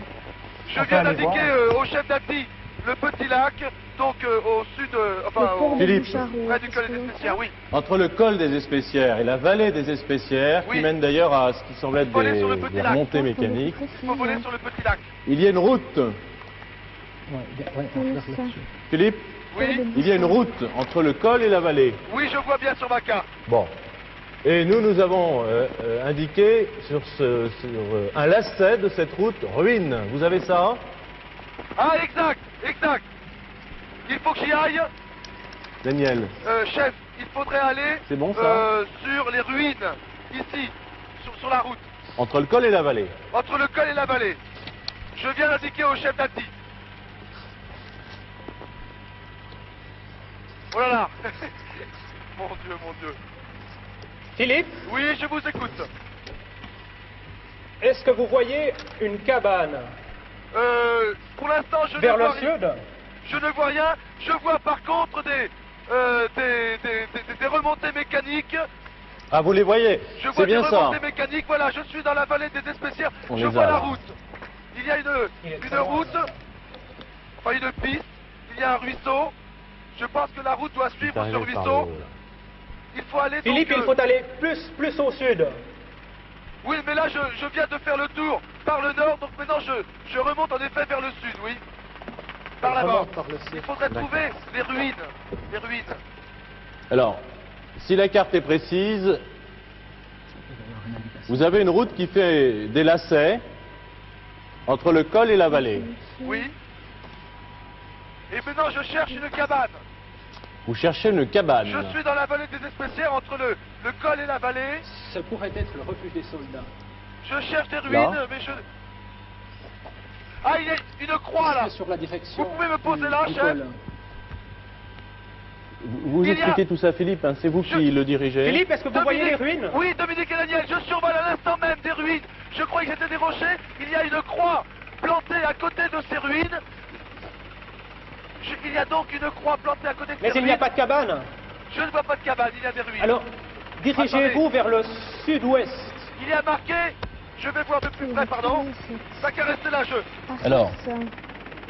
Je On peut viens aller d'indiquer voir. au chef d'Abdi le petit lac, donc au sud, enfin Le port au, de Philippe. Boucharo. près du col c'est des bien Espécières, ça oui. Entre le col des Espécières et la vallée des Espécières, Oui. qui mène d'ailleurs à ce qui semble être Faut aller sur le petit des lac. remontées Je pense qu'on est mécaniques, plus Il faut voler précis, sur le petit lac. il y a une route. Ouais, hein. Voilà ça. Philippe, Oui, il y a une route entre le col et la vallée. oui, je vois bien sur ma carte. Bon. Et nous avons indiqué sur un lacet de cette route ruine. Vous avez ça? Ah, exact, exact. Il faut que j'y aille. Daniel, Chef, il faudrait aller C'est bon, ça sur les ruines, ici, sur la route, entre le col et la vallée. entre le col et la vallée. Je viens d'indiquer au chef d'Abdi. Oh là là. Mon Dieu, mon Dieu. Philippe, Oui, je vous écoute. est-ce que vous voyez une cabane Pour l'instant, je vers ne le vois rien. sud? Je ne vois rien. Je vois par contre des remontées mécaniques. Ah, vous les voyez? Je C'est vois des bien ça. remontées mécaniques. Voilà, je suis dans la vallée des Espécières. On Je les vois a, la là. route. Il y a Il est une très loin, route, enfin une piste. Il y a un ruisseau. Je pense que la route doit suivre ce Arrivé par ruisseau. le- Il faut aller Philippe, donc, il faut aller plus au sud. Oui, mais là, je viens de faire le tour par le nord, donc maintenant je remonte en effet vers le sud, oui. Par là-bas. Remonte par le sud. Il faudrait trouver les ruines. Les ruines. Alors, si la carte est précise, vous avez une route qui fait des lacets entre le col et la vallée. Oui. Et maintenant, je cherche une cabane. Vous cherchez une cabane. Je suis dans la vallée des Espécières, entre le col et la vallée. Ce pourrait être le refuge des soldats. Je cherche des ruines, mais je... Ah, il y a une croix là. C'est sur la direction Vous pouvez me poser du- là, du chef? col. Vous expliquez tout ça, Philippe, hein, c'est vous qui le dirigez. Philippe, est-ce que vous voyez les ruines? Oui, Dominique et Daniel, je survole à l'instant même des ruines. Je croyais que c'était des rochers. Il y a une croix plantée à côté de ces ruines. Il y a donc une croix plantée à côté de ces ruines. Mais il n'y a pas de cabane. Je ne vois pas de cabane, il y a des ruines. Alors, dirigez-vous vers le sud-ouest. Il y a marqué, je vais voir de plus près, pardon. Ça qu'à rester là, Alors.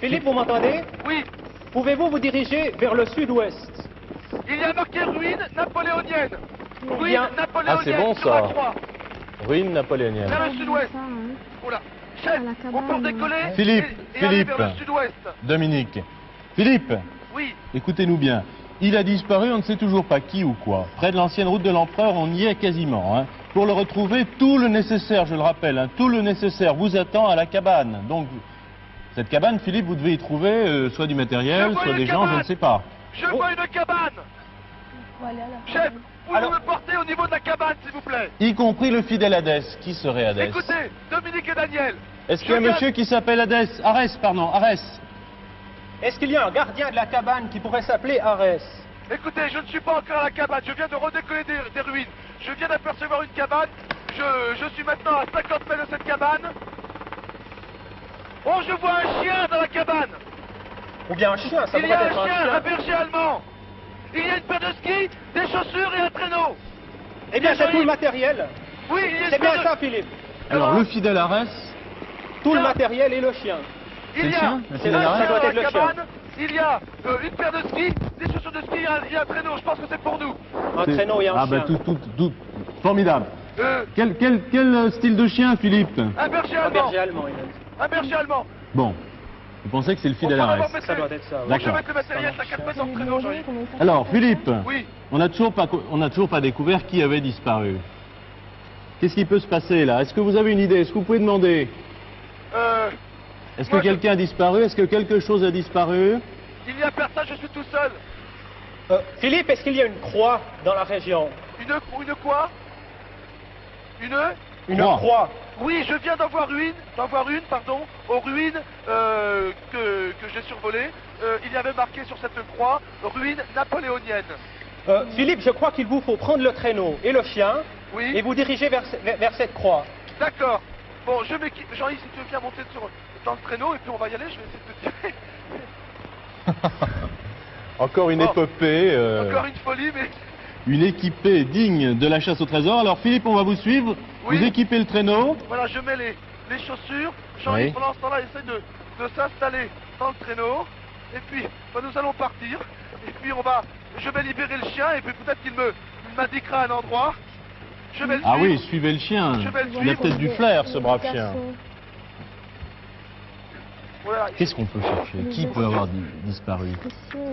Philippe, vous m'entendez? Oui, Pouvez-vous vous diriger vers le sud-ouest? il y a marqué ruines napoléoniennes. Ruines Bien. napoléoniennes Ah, c'est bon, sur la ça. croix. Ruine napoléonienne. Vers le sud-ouest. Oula. Chef, la cabane. on peut décoller Philippe, et aller Philippe. vers le sud-ouest. Dominique. Philippe, Oui, écoutez-nous bien. Il a disparu, on ne sait toujours pas qui ou quoi. Près de l'ancienne route de l'Empereur, on y est quasiment. Hein. Pour le retrouver, tout le nécessaire, je le rappelle, hein, tout le nécessaire vous attend à la cabane. Donc, cette cabane, Philippe, vous devez y trouver soit du matériel, Je vois soit une des gens, je cabane. ne sais pas. je vois une cabane. Chef, pouvez-vous me porter au niveau de la cabane, s'il vous plaît? Y compris le fidèle Hadès. Qui serait Hadès? Écoutez, Dominique et Daniel. Est-ce qu'il y a un je viens- monsieur qui s'appelle Hadès? Arès, pardon, Arès. Est-ce qu'il y a un gardien de la cabane qui pourrait s'appeler Arès? Écoutez, je ne suis pas encore à la cabane, je viens de redécoller des ruines. Je viens d'apercevoir une cabane, je suis maintenant à 50 mètres de cette cabane. Oh, je vois un chien dans la cabane. Ou bien un chien, ça Il y pourrait a être un un chien, un chien. berger allemand. Il y a une paire de skis, des chaussures et un traîneau. Eh bien, c'est tout le matériel. Oui, il y a une C'est paire bien de... ça, Philippe. Alors, Comment le fidèle Arès, Tout le Tiens. matériel et le chien. Il y le a chien Le un fidèle chien Arès Ça doit dans être la le chien. cabane, il y a une paire de skis, des chaussures de ski et un traîneau. Je pense que c'est pour nous. Un traîneau et un ah, chien. bah, tout. Formidable. Quel style de chien, Philippe? Un berger Un allemand. berger allemand, il a dit. Un berger allemand. Bon. Vous pensez que c'est le On fidèle peut Arès? avoir mettre Ça les- doit être ça. Bon, je vais D'accord. mettre le matériel, t'as 4 mètres dans le traîneau, Jean-Yves. Alors, Philippe, Oui. on n'a toujours pas découvert qui avait disparu. Qu'est-ce qui peut se passer là? Est-ce que vous avez une idée? Est-ce que vous pouvez demander? Est-ce que moi, quelqu'un a disparu? Est-ce que quelque chose a disparu? Il n'y a personne, je suis tout seul. Philippe, est-ce qu'il y a une croix dans la région? Une quoi? Une Croix. croix. Oui, je viens d'en voir une, aux ruines que j'ai survolées. Il y avait marqué sur cette croix, ruines napoléoniennes. Philippe, je crois qu'il vous faut prendre le traîneau et le chien Oui. et vous diriger vers cette croix. D'accord. Bon, je m'équipe. Jean-Yves, si tu veux bien monter dans le traîneau, et puis on va y aller, je vais essayer de te tirer. Encore une Bon. épopée, Encore une folie, mais... une équipée digne de la chasse au trésor. Alors Philippe, on va vous suivre. Oui. Vous équipez le traîneau. Voilà, je mets les chaussures. Jean-Yves, Oui. pendant ce temps-là, essaie de s'installer dans le traîneau. Et puis, nous allons partir. Et puis, je vais libérer le chien. Et puis, peut-être qu'il m'indiquera un endroit. Je vais le Ah suivre. oui, suivez le chien. Je vais le Il a suivre. peut-être du flair, ce brave chien. Voilà. Qu'est-ce qu'on peut chercher? Qui peut avoir disparu?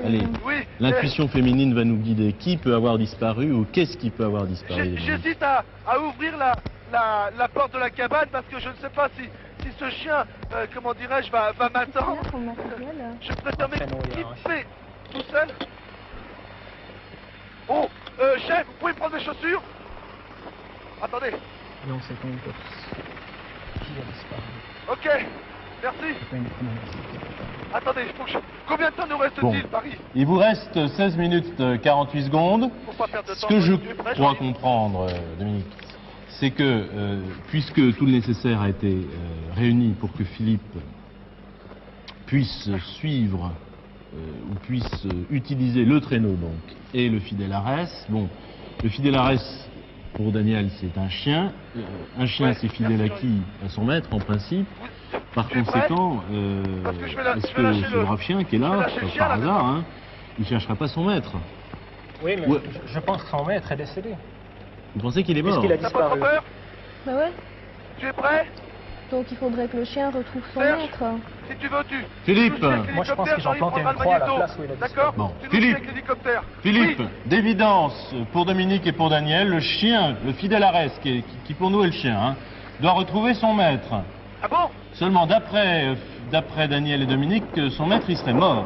Allez, Oui. l'intuition féminine va nous guider. Qui peut avoir disparu ou qu'est-ce qui peut avoir disparu? J'hésite à ouvrir la porte de la cabane parce que je ne sais pas si ce chien, comment dirais-je, va m'attendre. Je préfère m'équiper tout seul. Oh, chef, vous pouvez prendre mes chaussures? Attendez. Non, c'est ton course. Qui a disparu? Ok, merci. Attendez, combien de temps nous reste-t-il, Bon. Paris? Il vous reste 16 minutes 48 secondes. Pour pas perdre de Ce temps. que je Tu es prêt, crois Jean-Yves? comprendre, Dominique, c'est que puisque tout le nécessaire a été réuni pour que Philippe puisse suivre ou puisse utiliser le traîneau donc et le fidèle Arès, bon, le fidèle Arès pour Daniel c'est un chien Ouais, c'est fidèle merci, à qui? À son maître en principe. Par Tu es prêt? conséquent, Parce que je vais est-ce lâcher que ce le- brave chien qui est je vais là, lâcher le chien, par là, hasard, hein, il ne cherchera pas son maître? Oui, mais Ouais. je pense que son maître est décédé. Vous pensez qu'il est mort? Puisqu'il a T'as pas trop disparu. peur? Bah ouais. Tu es prêt? Donc il faudrait que le chien retrouve son Serge. maître. Si tu veux, tu... Philippe. tu nous suis avec Moi, je pense l'hélicoptère, qu'ils ont Jean-Yves planté prendra une le croix à la magnéto. place où il a disparu. D'accord? Bon, Tu nous Philippe. suis avec l'hélicoptère. Philippe, Oui. d'évidence, pour Dominique et pour Daniel, le chien, le fidèle Arès, qui pour nous est le chien, hein, doit retrouver son maître. Ah bon? Seulement, d'après Daniel et Dominique, son maître, il serait mort.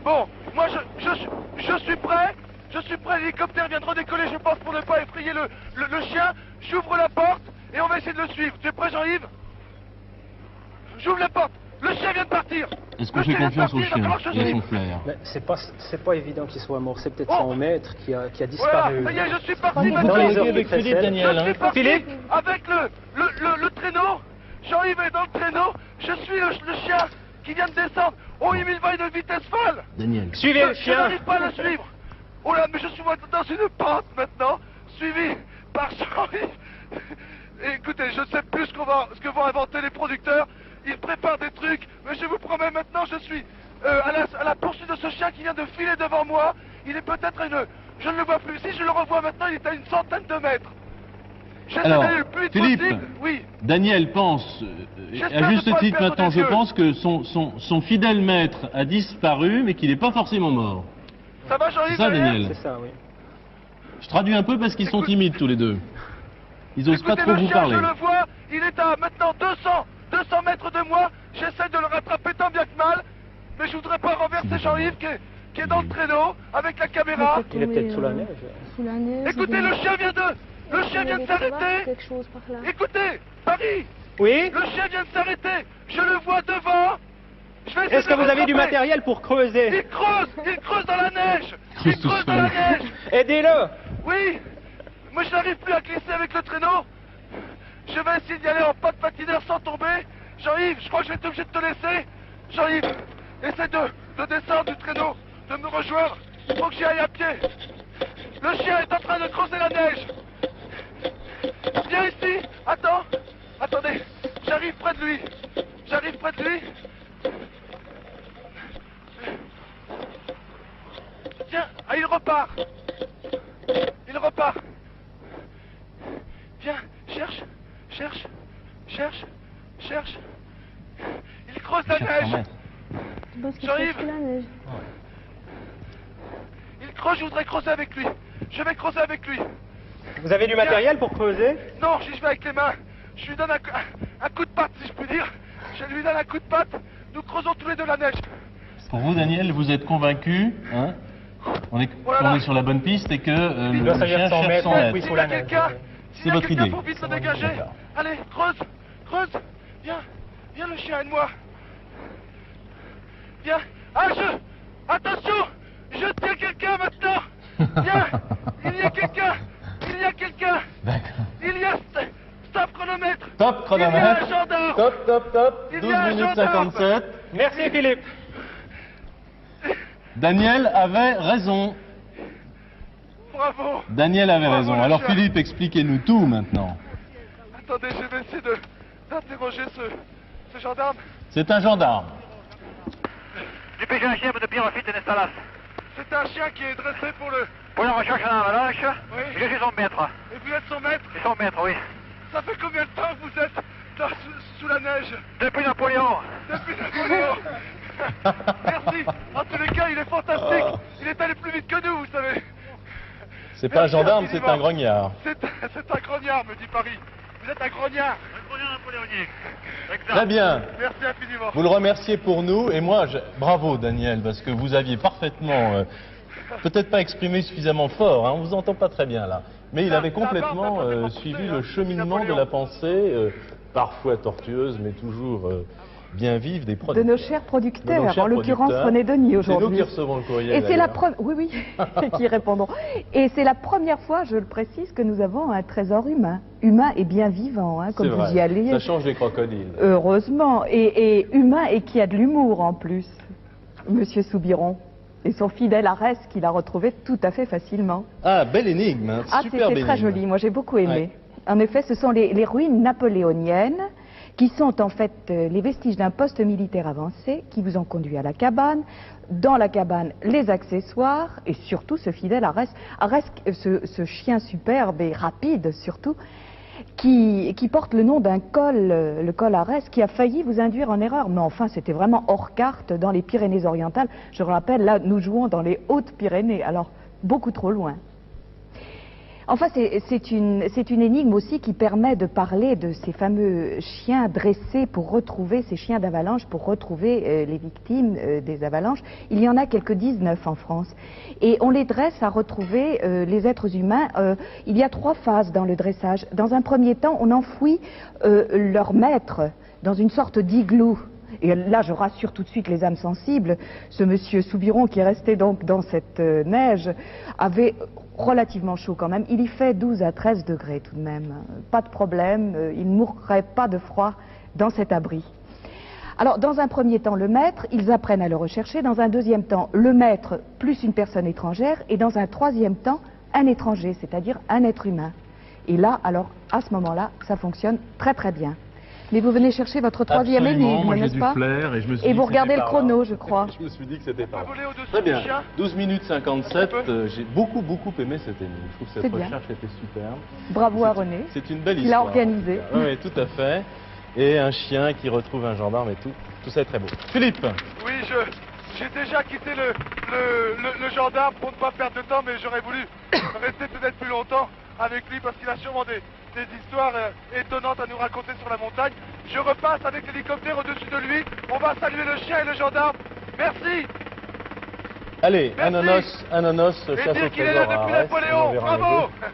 Bon, moi je suis prêt. Je suis prêt, l'hélicoptère vient de redécoller, je pense, pour ne pas effrayer le chien. J'ouvre la porte et on va essayer de le suivre. Tu es prêt, Jean-Yves? J'ouvre la porte. Le chien vient de partir. Est-ce qu'on fait confiance au chien et à son flair? C'est pas évident qu'il soit mort. C'est peut-être son maître qui a disparu. Voilà, ça y est, je suis parti Dans maintenant. les heures avec de Philippe, Fessel. Daniel. Je suis parti Philippe avec le traîneau. Jean-Yves est dans le traîneau. Je suis le chien qui vient de descendre. Oh, il va à une vitesse folle. Daniel. Suivez le Je chien. n'arrive pas à le suivre. Oh là, mais je suis dans une pente maintenant, suivi par Jean-Yves. Et écoutez, je ne sais plus ce que vont inventer les producteurs. Ils préparent des trucs, mais je vous promets maintenant, je suis à la poursuite de ce chien qui vient de filer devant moi. Il est peut-être je ne le vois plus. Si je le revois maintenant, il est à une centaine de mètres. J'essaie Alors, d'aller le plus vite Philippe, possible. Oui. Daniel pense, J'espère à ne juste pas le titre perdre maintenant, des je yeux. pense que son fidèle maître a disparu, mais qu'il n'est pas forcément mort. Ça va, C'est Jean-Yves ça, derrière Daniel? C'est ça, oui. Je traduis un peu parce qu'ils sont timides tous les deux. Ils n'osent pas Écoutez, trop le vous chien, parler. je le vois, il est à maintenant 200 mètres de moi. J'essaie de le rattraper tant bien que mal, mais je voudrais pas renverser Jean-Yves qui est dans le traîneau avec la caméra. Il est peut-être sous la neige. Sous la neige. Écoutez, le chien vient de s'arrêter. Quelque chose par là. Écoutez, Paris, Oui. le chien vient de s'arrêter. Je le vois devant. Je vais essayer Est-ce que de vous avez du rattraper. matériel pour creuser? Il creuse dans la neige. Creuse Il tout creuse dans seul. la neige. Aidez-le. Oui, moi je n'arrive plus à glisser avec le traîneau. Je vais essayer d'y aller en pas de patineur sans tomber. Jean-Yves, je crois que je vais être obligé de te laisser. Jean-Yves, essaie de descendre du traîneau, de me rejoindre. Il faut que j'y aille à pied. Le chien est en train de creuser la neige. Viens ici, attends. Attendez, j'arrive près de lui. J'arrive près de lui. Tiens, ah, il repart. Il repart. Viens, cherche. Il creuse la neige. Parce que Jean-Yves. c'est sous la neige. Il creuse, je voudrais creuser avec lui. Je vais creuser avec lui. Vous avez du matériel pour creuser? Non, j'y vais avec les mains. Je lui donne un coup de patte, si je puis dire. Je lui donne un coup de patte. Nous creusons tous les deux la neige. Pour vous, Daniel, vous êtes convaincu, hein, on est sur la bonne piste et que Il doit le s'agir chien de 100 cherche mètres, son oui, maître. S'il sous y a la neige. quelqu'un, C'est s'il y a votre quelqu'un, idée. faut vite le dégager. D'accord. Allez, creuse. Viens le chien, aide-moi. Viens. Attention, je tiens quelqu'un maintenant. Viens, il y a quelqu'un. D'accord. Il y a stop chronomètre. Top Il y a chronomètre. un gendarme. Top. Il 12 y a un minutes gendarme. 57. Merci Philippe. Daniel avait raison. Bravo. Daniel avait Bravo, raison. le Alors chien. Philippe, expliquez-nous tout maintenant. Attendez, je vais essayer d'interroger ce gendarme. C'est un gendarme. Dépêchez un chien de Pierre Lafitte et Nestalas. C'est un chien qui est dressé Pour la recherche en avalanche, Oui. je suis son maître. Et vous êtes son maître. C'est son maître, oui. Ça fait combien de temps que vous êtes là, sous la neige? Depuis Napoléon. Depuis Napoléon. Merci. En tous les cas, il est fantastique. Il est allé plus vite que nous, vous savez. C'est pas un Merci gendarme, c'est infiniment. un grognard. C'est un grognard, me dit Paris. Vous êtes un grognard. Un Napoléon napoléonique. Exact. Très bien. Merci infiniment. Vous le remerciez pour nous et moi, bravo Daniel, parce que vous aviez parfaitement, peut-être pas exprimé suffisamment fort, hein, on vous entend pas très bien là, mais il avait complètement suivi le cheminement de la pensée, parfois tortueuse, mais toujours bien vive des De producteurs. nos chers De producteurs, nos chers en l'occurrence producteurs. René Denis C'est nous aujourd'hui. qui recevons le courrier. Et c'est la d'ailleurs. première, oui, qui répondons. Et c'est la première fois, je le précise, que nous avons un trésor humain et bien vivant, hein, comme C'est vous vrai. y allez. Ça change des crocodiles. Heureusement, et humain et qui a de l'humour en plus, Monsieur Soubiron. Et son fidèle Arès qu'il a retrouvé tout à fait facilement. Ah, belle énigme, hein, Ah, superbe c'était très énigme. joli, moi j'ai beaucoup aimé. Ouais. En effet, ce sont les ruines napoléoniennes qui sont en fait les vestiges d'un poste militaire avancé qui vous ont conduit à la cabane. Dans la cabane, les accessoires et surtout ce fidèle Arès. Arès, ce chien superbe et rapide surtout, qui porte le nom d'un col, le col Arès, qui a failli vous induire en erreur. Mais enfin, c'était vraiment hors carte dans les Pyrénées-Orientales. Je le rappelle, là, nous jouons dans les Hautes-Pyrénées, alors beaucoup trop loin. Enfin, c'est une énigme aussi qui permet de parler de ces fameux chiens dressés pour retrouver, ces chiens d'avalanche, pour retrouver les victimes des avalanches. Il y en a quelques 19 en France. Et on les dresse à retrouver les êtres humains. Il y a 3 phases dans le dressage. Dans un premier temps, on enfouit leur maître dans une sorte d'igloo. Et là, je rassure tout de suite les âmes sensibles. Ce monsieur Soubiron, qui est resté donc dans cette neige, avait relativement chaud quand même. Il y fait 12 à 13 degrés tout de même. Pas de problème, il ne mourrait pas de froid dans cet abri. Alors, dans un premier temps, le maître, ils apprennent à le rechercher. Dans un deuxième temps, le maître plus une personne étrangère. Et dans un troisième temps, un étranger, c'est-à-dire un être humain. Et là, alors, à ce moment-là, ça fonctionne très très bien. Mais vous venez chercher votre troisième énigme, n'est-ce pas? Et vous regardez le chrono, je crois. Je me suis dit que c'était pas là. voler au-dessus Très du bien. chien. 12 minutes 57. J'ai beaucoup aimé cette énigme. Je trouve que C'est cette bien. recherche était superbe. Bravo à René. C'est une belle Il l'a histoire. organisé. Oui, tout à fait. Et un chien qui retrouve un gendarme et tout. Tout ça est très beau. Philippe, Oui, j'ai déjà quitté le gendarme pour ne pas perdre de temps, mais j'aurais voulu rester peut-être plus longtemps avec lui parce qu'il a sûrement des histoires étonnantes à nous raconter sur la montagne. Je repasse avec l'hélicoptère au-dessus de lui. On va saluer le chien et le gendarme. Merci. allez, Merci. Ananos, Et chasse au dire qu'il est là trésor à depuis Arès, et on Napoléon. verra les Bravo. deux.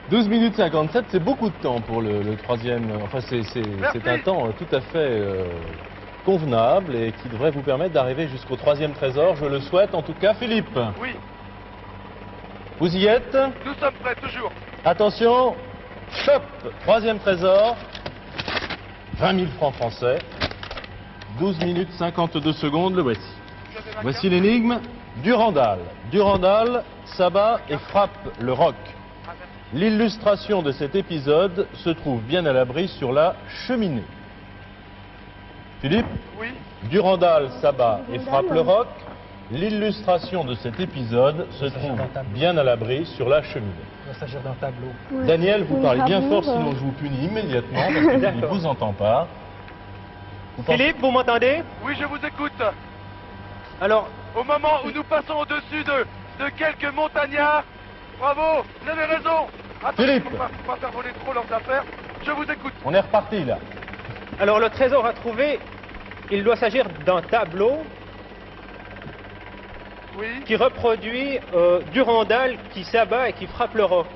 12 minutes 57, c'est beaucoup de temps pour le troisième. Enfin, c'est un temps tout à fait convenable et qui devrait vous permettre d'arriver jusqu'au troisième trésor. Je le souhaite en tout cas. Philippe, Oui, vous y êtes? nous sommes prêts toujours. Attention, stop. Troisième trésor, 20 000 francs français. 12 minutes 52 secondes, le voici. Voici l'énigme. Durandal. Durandal s'abat et frappe le roc. L'illustration de cet épisode se trouve bien à l'abri sur la cheminée. Philippe, Oui. Durandal s'abat et frappe le roc. L'illustration de cet épisode se trouve bien à l'abri sur la cheminée. Il va s'agir d'un tableau. Ouais. Daniel, vous Oui, parlez bien bravoure. fort, sinon je vous punis immédiatement, parce que je ne D'accord. vous entends pas. Vous pensez- Philippe, vous m'entendez? Oui, je vous écoute. Alors, Au moment où nous passons au-dessus de quelques montagnards, bravo, vous avez raison. Attendez, Philippe. faut pas faire voler trop leurs affaires. Je vous écoute. On est reparti là. alors le trésor à trouver, il doit s'agir d'un tableau Oui. qui reproduit Durandal qui s'abat et qui frappe le roc.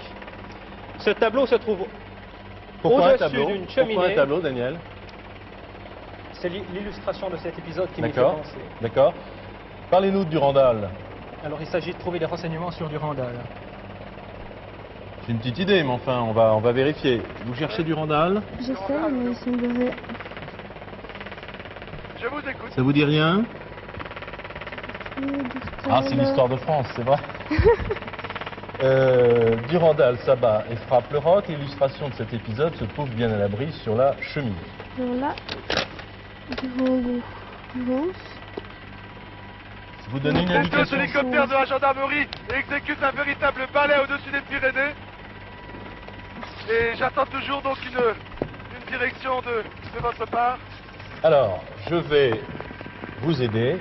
Ce tableau se trouve Pourquoi un au-dessus tableau? d'une Pourquoi un cheminée. tableau, Daniel? C'est l'illustration de cet épisode qui m'y fait D'accord. penser. D'accord. Parlez-nous de Durandal. Alors il s'agit de trouver des renseignements sur Durandal. J'ai une petite idée, mais enfin, on va vérifier. Vous cherchez Durandal? Je sais, mais il semblerait... Je vous écoute. Ça vous dit rien? Ah, c'est l'histoire de France, c'est vrai. Durandal s'abat et frappe le roc. L'illustration de cet épisode se trouve bien à l'abri sur la cheminée. Voilà. Durandal. Je vous donne une Les deux indication. hélicoptères de la gendarmerie exécutent un véritable balai au-dessus des Pyrénées. Et j'attends toujours donc une direction de votre part. Alors, je vais vous aider.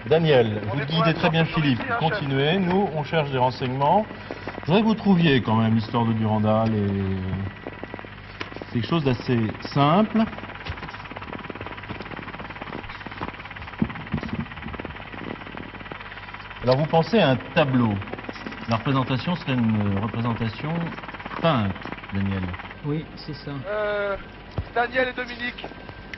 Daniel, On vous est pour guidez très bien l'instant Philippe. ici, hein, Continuez. Nous, on cherche des renseignements. Je voudrais que vous trouviez quand même l'histoire de Durandal. Et c'est quelque chose d'assez simple. Alors, vous pensez à un tableau. La représentation serait une représentation peinte, Daniel. Oui, c'est ça. Daniel et Dominique,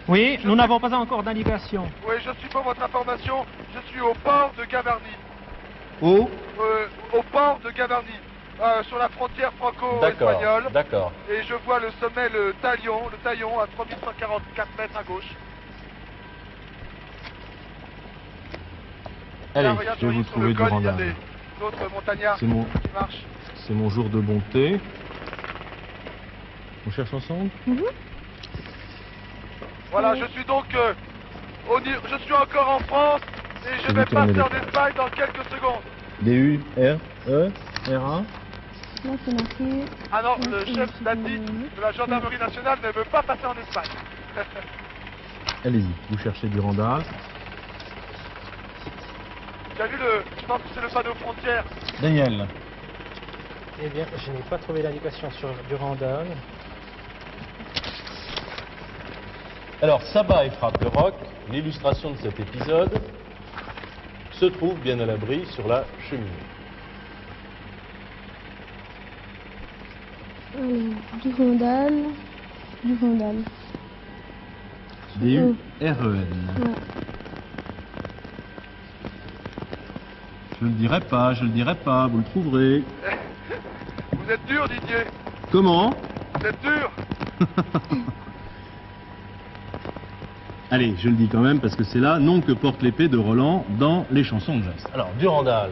Oui, nous n'avons pas encore d'indication. oui, je suis pour votre information, je suis au port de Gavarnie. Oh, Au port de Gavarnie, sur la frontière d'accord, franco-espagnole. d'accord. Et je vois le sommet, le Taillon à 3144 mètres à gauche. Allez, Là, regarde, je vais vous sur le trouver col, il y a Durandal. d'autres montagnards C'est mon, qui marchent. c'est mon jour de bonté. On cherche ensemble? Voilà, je suis donc je suis encore en France et je C'est vais vous qui en passer en avez. Espagne dans quelques secondes. D-U-R-E-R-A. Là, c'est marqué... Ah non, le chef Dati de la gendarmerie nationale ne veut pas passer en Espagne. Allez-y, vous cherchez Durandal. Tu as vu je pense que c'est le panneau frontière. Daniel, Eh bien, je n'ai pas trouvé d'indication sur Durandal. alors s'abat et frappe le roc. L'illustration de cet épisode se trouve bien à l'abri sur la cheminée. Alors, Durandal. Durandal. D-U-R-A-N-D-A-L. R-E-N. Je ne le dirai pas, vous le trouverez. Vous êtes dur, Didier. Comment? Vous êtes dur. Allez, je le dis quand même parce que c'est là, nom que porte l'épée de Roland dans les chansons de jazz. Alors, Durandal,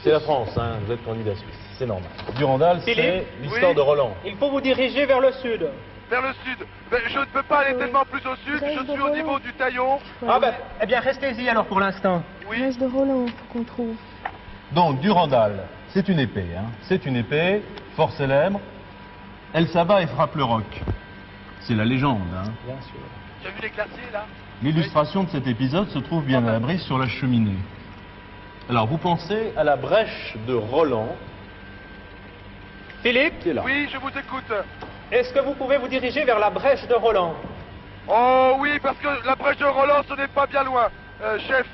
c'est la France, hein, vous êtes candidat suisse, c'est normal. Durandal, c'est Philippe? l'histoire Oui. de Roland. Il faut vous diriger vers le sud. Vers le sud. Mais je ne peux pas aller tellement plus au sud. Je suis au niveau du taillon. Ah ben, eh bien, restez-y alors pour l'instant. Oui. Brèche de Roland, faut qu'on trouve. Donc, Durandal, c'est une épée, hein. C'est une épée, fort célèbre. Elle s'abat et frappe le roc. C'est la légende, hein. Bien sûr. Tu as vu l'éclaircier là? L'illustration de cet épisode se trouve bien à l'abri sur la cheminée. Alors, vous pensez à la brèche de Roland, Philippe, qui est là. Oui, je vous écoute. est-ce que vous pouvez vous diriger vers la brèche de Roland? Oh oui, parce que la brèche de Roland, ce n'est pas bien loin. Chef,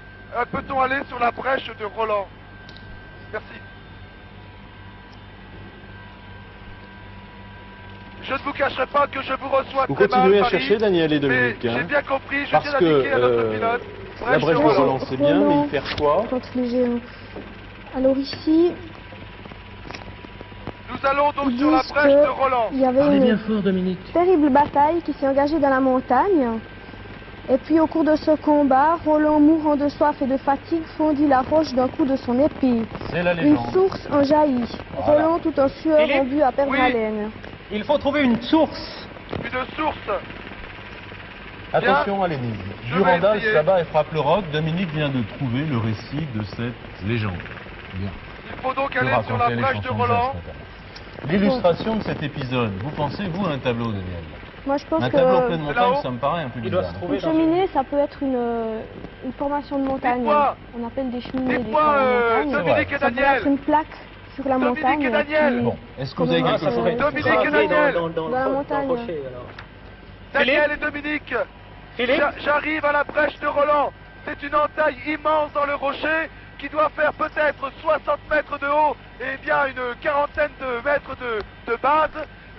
peut-on aller sur la brèche de Roland? Merci. Je ne vous cacherai pas que je vous reçois Vous très mal, continuez à Paris, chercher Daniel et mais Dominique, j'ai hein. bien compris, je Parce viens d'indiquer à notre que pilote. la brèche de Roland, c'est bien, mais il perd quoi? Rox les géants. Alors ici, Nous allons donc ils sur la disent brèche de Roland. qu'il y avait Parlez bien une fort, Dominique. terrible bataille qui s'est engagée dans la montagne. Et puis au cours de ce combat, Roland, mourant de soif et de fatigue, fondit la roche d'un coup de son épée. C'est la Une légende. source en jaillit. Voilà. Roland, tout en sueur, Philippe? rendu à perdre Oui. haleine. Il faut trouver une source. Une source. Attention à l'énigme. Je vais Durandal essayer. s'abat et frappe le roc. Dominique vient de trouver le récit de cette légende. Bien. Il faut donc Que aller sur la racontaient les brèche de chansons Roland. jazz, notamment. L'illustration de cet épisode, vous pensez, vous, à un tableau, Daniel? Moi, je pense Un tableau en que pleine C'est montagne, là-haut. ça me paraît un peu Il doit bizarre. se trouver une dans cheminée, ça peut être une formation de montagne. Dites-moi. On appelle des cheminées des Dites-moi, champs de montagne. Dominique et Ça pourrait Daniel. être une plaque sur la Dominique montagne. et Daniel. qui- Bon, est-ce que vous avez Comment quelque ça chose? pourrait Dominique et gravé Daniel. dans la le montagne. rocher, alors. Daniel et Dominique. Philippe? J'arrive à la brèche de Roland. C'est une entaille immense dans le rocher qui doit faire peut-être 60 mètres de haut et bien une quarantaine de mètres de base.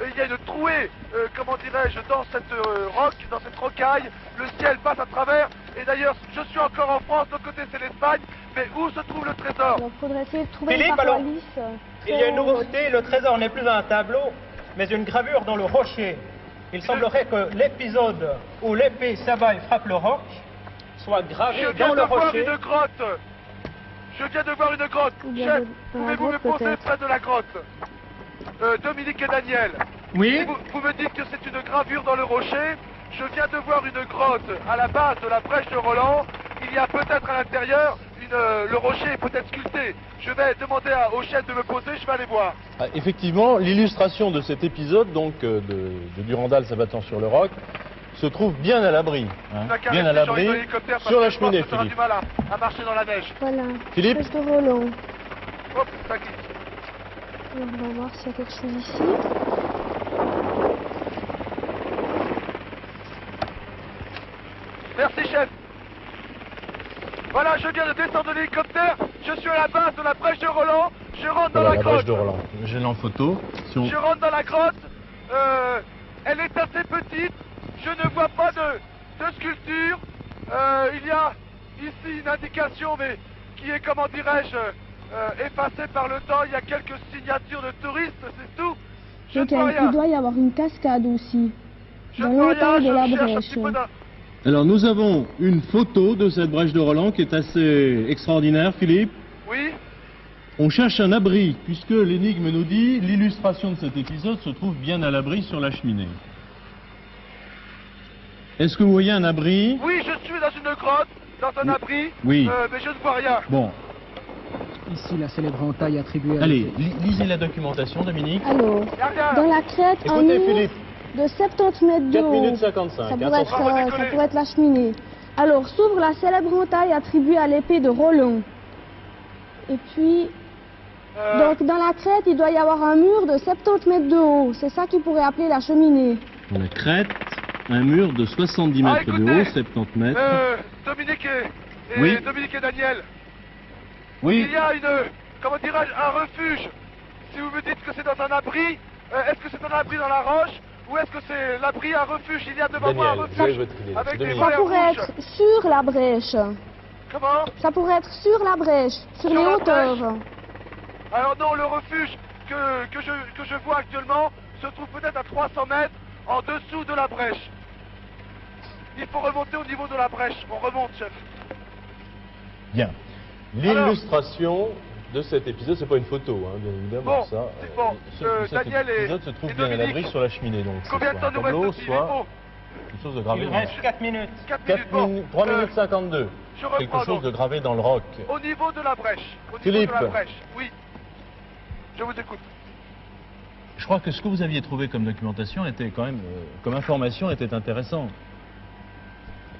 Il y a une trouée, comment dirais-je, dans cette roc, dans cette rocaille. Le ciel passe à travers. Et d'ailleurs, je suis encore en France, de l'autre côté c'est l'Espagne. Mais où se trouve le trésor? Alors, il faudrait essayer de trouver Philippe, une paroi alors, lisse. Il y a une nouveauté, le trésor n'est plus un tableau, mais une gravure dans le rocher. Il semblerait que l'épisode où l'épée s'abat et frappe le roc soit gravé Je viens dans de le voir rocher. une grotte. Je viens de voir une grotte. Ou bien Chef, dans la pouvez-vous me grotte, poser peut-être. près de la grotte? Dominique et Daniel. Oui? Vous me dites que c'est une gravure dans le rocher. Je viens de voir une grotte à la base de la brèche de Roland. Il y a peut-être à l'intérieur, le rocher est peut-être sculpté. Je vais demander au chef de me poser, je vais aller voir. Ah, effectivement, l'illustration de cet épisode, donc de Durandal s'abattant sur le roc, se trouve bien à l'abri. Hein, Tu n'as qu'à bien à rester sur l'abri, les hélicoptères parce sur la que je pense cheminée, que tu auras Philippe. du mal à marcher dans la neige. Voilà. Philippe? Brèche de Roland. Hop, ça glisse. Alors, on va voir s'il y a quelque chose ici. Merci, chef. Voilà, je viens de descendre de l'hélicoptère. Je suis à la base de la brèche de Roland. Je rentre dans Voilà, la la grotte. brèche de Roland. J'ai l'en photo. Si on- Je rentre dans la grotte. Elle est assez petite. Je ne vois pas de sculpture. Il y a ici une indication, mais qui est, comment dirais-je, effacée par le temps. Il y a quelques signatures de touristes, c'est tout. Je ne Donc, vois il rien. doit y avoir une cascade aussi. Je dans ne vois l'entente rien. de la Je cherche un brèche. petit peu d'un... Alors nous avons une photo de cette brèche de Roland qui est assez extraordinaire, Philippe. Oui. On cherche un abri, puisque l'énigme nous dit l'illustration de cet épisode se trouve bien à l'abri sur la cheminée. Est-ce que vous voyez un abri? Oui, je suis dans une grotte, dans un abri. Oui. Mais je ne vois rien. Bon, Ici, la célèbre entaille attribuée à allez, lisez la documentation, Dominique. Alors, Il n'y a rien. dans la crête, un Écoutez, mur Philippe, de 70 mètres de 4 haut. minutes 55. Ça pourrait, attention. On va être, décoller. ça pourrait être la cheminée. Alors, s'ouvre la célèbre entaille attribuée à l'épée de Roland. Et puis, donc dans la crête, il doit y avoir un mur de 70 mètres de haut. C'est ça qu'il pourrait appeler la cheminée. Dans la crête, un mur de 70 mètres de écoutez, haut, 70 mètres. Dominique et Oui. Dominique et Daniel. Oui, Il y a comment dirais-je, un refuge. Si vous me dites que c'est dans un abri, est-ce que c'est un abri dans la roche Ou est-ce que c'est l'abri, un refuge? Il y a devant moi un Daniel, vous avez refuge votre idée. avec des Dominique. Ça volets pourrait rouges. être sur la brèche. Comment? Ça pourrait être sur la brèche, sur Sur les la hauteurs. Alors non, le refuge que je vois actuellement se trouve peut-être à 300 mètres en dessous de la brèche. Il faut remonter au niveau de la brèche. On remonte, chef. Bien. L'illustration de cet épisode, c'est pas une photo, hein, bien évidemment. Bon, ça, c'est bon. cet Daniel et- épisode se trouve et bien à l'abri Dominique. sur la cheminée, donc c'est Combien de soit temps un nous tableau, reste-t-il? soit quelque chose de gravé Il dans le reste 4 minutes. 4 4 minutes. Bon, minutes, 3 minutes 52. je reprends Quelque chose donc. de gravé dans le roc. Au niveau de la brèche. Au Philippe. niveau de la brèche. Oui. Je vous écoute. Je crois que ce que vous aviez trouvé comme documentation était quand même, comme information, était intéressant.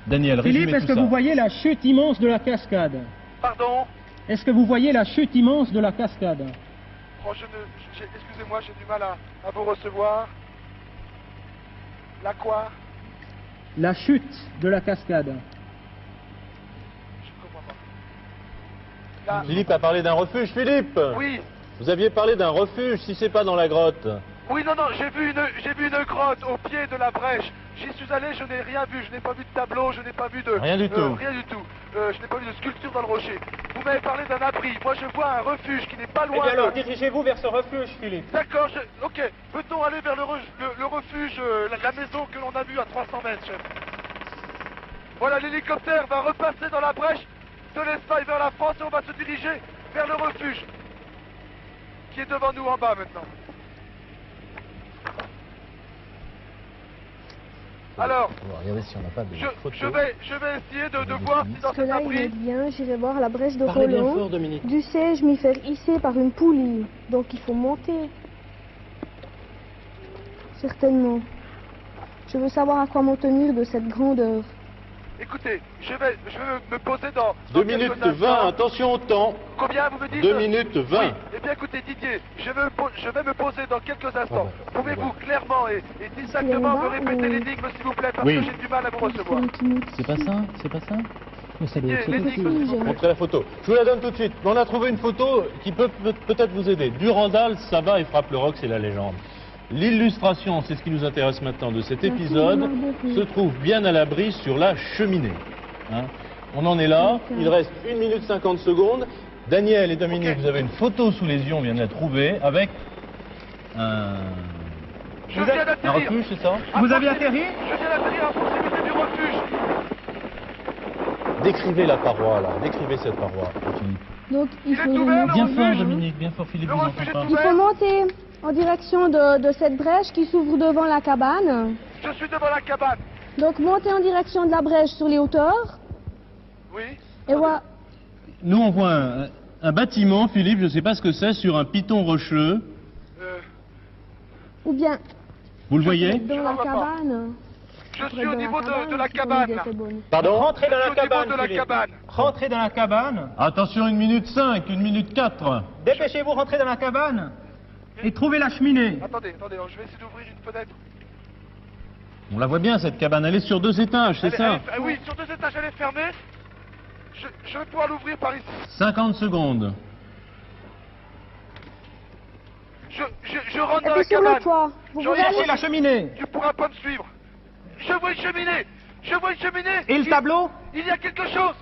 Daniel, Philippe, résumez est-ce tout que ça. vous voyez la chute immense de la cascade? Pardon. Est-ce que vous voyez la chute immense de la cascade? Oh, excusez-moi, j'ai du mal à vous recevoir. La quoi? La chute de la cascade. Je ne comprends pas. La... Philippe a parlé d'un refuge. Philippe, Oui. vous aviez parlé d'un refuge, si c'est pas dans la grotte. Oui, non, j'ai vu une grotte au pied de la brèche. J'y suis allé, je n'ai rien vu, je n'ai pas vu de tableau, je n'ai pas vu de... Rien du tout. Rien du tout. Je n'ai pas vu de sculpture dans le rocher. Vous m'avez parlé d'un abri. Moi, je vois un refuge qui n'est pas Eh loin bien alors, de... dirigez-vous vers ce refuge, Philippe. D'accord, ok. Peut-on aller vers le refuge, la maison que l'on a vue à 300 mètres, chef? Voilà, l'hélicoptère va repasser dans la brèche de l'Espagne vers la France et on va se diriger vers le refuge qui est devant nous en bas maintenant. Alors, On va regarder si on n'a pas de photos. je vais essayer de voir si dans Parce que cet là, il est abri... bien, j'irai voir la brèche de Parlez bien Roland. fort, Dominique. Du siège m'y faire hisser par une poulie. Donc il faut monter. Certainement. Je veux savoir à quoi m'en tenir de cette grandeur. Écoutez, je vais me poser dans 2 quelques minutes instants. 20, attention au temps. Combien vous me dites? 2 minutes 20. Oui. Eh bien écoutez Didier, je vais me poser dans quelques instants. Pouvez-vous clairement et distinctement me répéter l'énigme s'il vous plaît parce Oui. que j'ai du mal à vous recevoir. C'est pas ça? C'est pas ça? Mais ça doit être Didier, ce l'énigme s'il vous plaît. Montrez la photo. Je vous la donne tout de suite. On a trouvé une photo qui peut peut-être vous aider. Durandal, ça va et frappe le roc, c'est la légende. L'illustration, c'est ce qui nous intéresse maintenant de cet épisode, se trouve bien à l'abri sur la cheminée. Hein. On en est là. Il reste 1 minute 50 secondes. Daniel et Dominique, Ok. vous avez une photo sous les yeux, on vient de la trouver, avec un Je viens un d'atterrir. refuge, c'est ça? Vous avez atterri? Je viens d'atterrir à proximité du refuge. Décrivez la paroi, là. Décrivez cette paroi, Philippe. Donc il Il est faut ouvert, le Bien refuge. fort, Dominique, bien fort, Philippe, Le vous refuge entend est pas. Il faut monter en direction de cette brèche qui s'ouvre devant la cabane. Je suis devant la cabane. Donc monter en direction de la brèche sur les hauteurs. Oui. Et voilà. Nous, on voit un bâtiment, Philippe, je ne sais pas ce que c'est, sur un piton rocheux. Ou bien Vous le voyez? dans Je la ne vois pas. cabane. Je suis Dans au la niveau de la si ton cabane. idée là. était bonne. Pardon? Rentrez dans Je la suis au niveau cabane, de la Philippe. cabane. Rentrez dans la cabane. Attention, 1 minute 5, 1 minute 4. Dépêchez-vous, rentrez dans la cabane. Et trouvez la cheminée. Attendez, je vais essayer d'ouvrir une fenêtre. On la voit bien, cette cabane, elle est sur 2 étages, c'est ça? Oui, sur 2 étages, elle est fermée. Je vais pouvoir l'ouvrir par ici. 50 secondes. Je rentre Et dans la puis sur le cabane. toit. Vous Je pouvez regarde aller Cherchez la cheminée. Tu pourras pas me suivre. Je vois une cheminée. Je vois une cheminée. Et le tableau? Il y a quelque chose.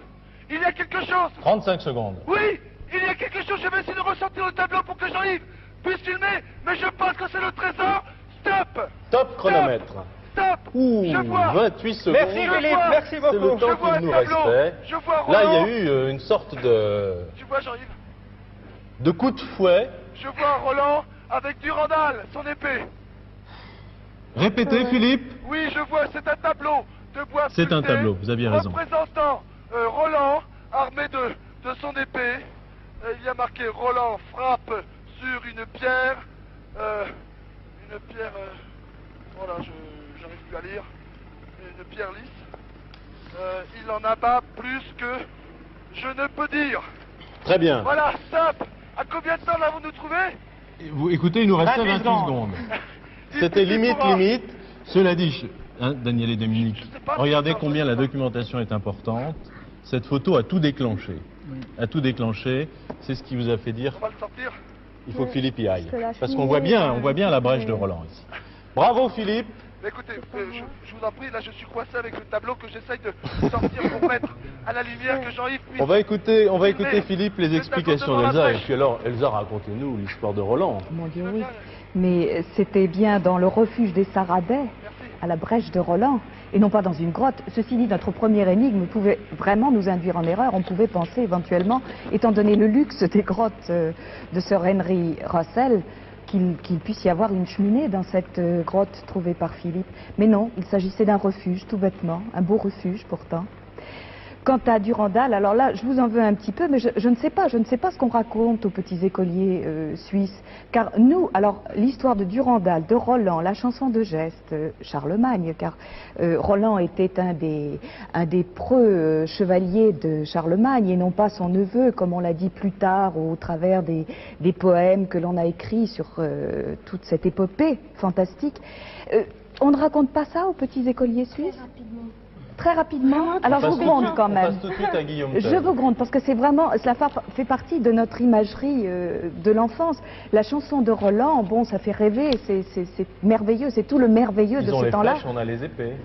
Il y a quelque chose. 35 secondes. Oui, il y a quelque chose. Je vais essayer de ressortir le tableau pour que Jean-Yves puisse filmer. Mais je pense que c'est le trésor. Stop. Top chronomètre. Stop. Ouh, Je vois. 28 secondes. Merci Je Philippe, vois. merci C'est le beaucoup. temps Je vois qu'il un nous tableau. restait. Je vois Roland. Là, il y a eu une sorte Tu vois Jean-Yves. de coup de fouet. Je vois Roland avec Durandal, son épée. Répétez, Philippe. Oui, je vois, c'est un tableau de bois C'est un sculpté tableau, vous aviez raison. représentant Roland, armé de son épée. Il y a marqué Roland frappe sur une pierre. Voilà, j'arrive plus à lire. Une pierre lisse. Il en abat plus que je ne peux dire. Très bien. Voilà, stop. À combien de temps l'avons-nous trouvé? Écoutez, il nous restait 28 28 secondes. C'était Il limite, pourra. limite. Cela dit, Daniel et Dominique, Je sais pas si regardez c'est combien ça. la documentation est importante. Cette photo a tout déclenché. A tout déclenché. C'est ce qui vous a fait dire On va le sortir. il faut que Philippe y aille. que la Parce cheminée, qu'on voit bien la brèche de Roland ici. Bravo Philippe. Écoutez, je vous en prie, là je suis coincé avec le tableau que j'essaye de sortir pour mettre à la lumière, que Jean-Yves puisse... On va écouter filmer Philippe les le explications tableau devant la d'Elsa. Et brèche. puis alors, Elsa, racontez-nous l'histoire de Roland. Mon Dieu, oui. Mais c'était bien dans le refuge des Sarradais, à la brèche de Roland, et non pas dans une grotte. Ceci dit, notre première énigme pouvait vraiment nous induire en erreur. On pouvait penser éventuellement, étant donné le luxe des grottes de Sir Henry Russell, qu'il puisse y avoir une cheminée dans cette grotte trouvée par Philippe. Mais non, il s'agissait d'un refuge, tout bêtement, un beau refuge pourtant. Quant à Durandal, alors là, je vous en veux un petit peu, mais je ne sais pas ce qu'on raconte aux petits écoliers suisses. Car nous, alors, l'histoire de Durandal, de Roland, la chanson de geste, Charlemagne, car Roland était un des preux chevaliers de Charlemagne, et non pas son neveu, comme on l'a dit plus tard, au travers des poèmes que l'on a écrits sur toute cette épopée fantastique. On ne raconte pas ça aux petits écoliers suisses ? Très rapidement. Alors je vous gronde quand même. On passe tout de suite à Guillaume Tell. Je vous gronde parce que c'est vraiment, cela fait partie de notre imagerie de l'enfance. La chanson de Roland, bon, ça fait rêver, c'est merveilleux, c'est tout le merveilleux de ce temps-là. Ils ont les flèches, on a les épées.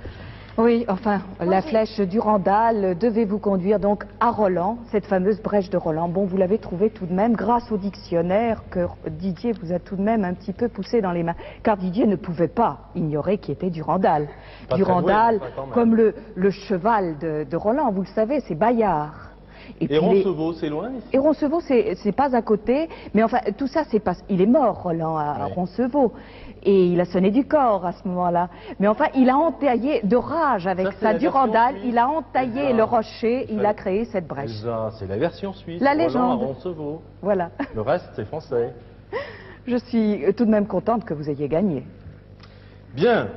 Oui, enfin, la flèche Durandal devait vous conduire donc à Roland, cette fameuse brèche de Roland. Bon, vous l'avez trouvé tout de même grâce au dictionnaire que Didier vous a tout de même un petit peu poussé dans les mains. Car Didier ne pouvait pas ignorer qui était Durandal. Pas Durandal, très doué, quand même. comme le cheval de Roland, vous le savez, c'est Bayard. Et Roncevaux, c'est loin ici? Et Roncevaux, c'est pas à côté, mais enfin, tout ça, c'est pas... Il est mort, Roland, à Roncevaux. Et il a sonné du corps à ce moment-là. Mais enfin, il a entaillé de rage avec sa Durandal, il a entaillé le rocher, il a créé cette brèche. C'est la version suisse. La Roland légende. à Roncevaux. Voilà. Le reste, c'est français. Je suis tout de même contente que vous ayez gagné. Bien.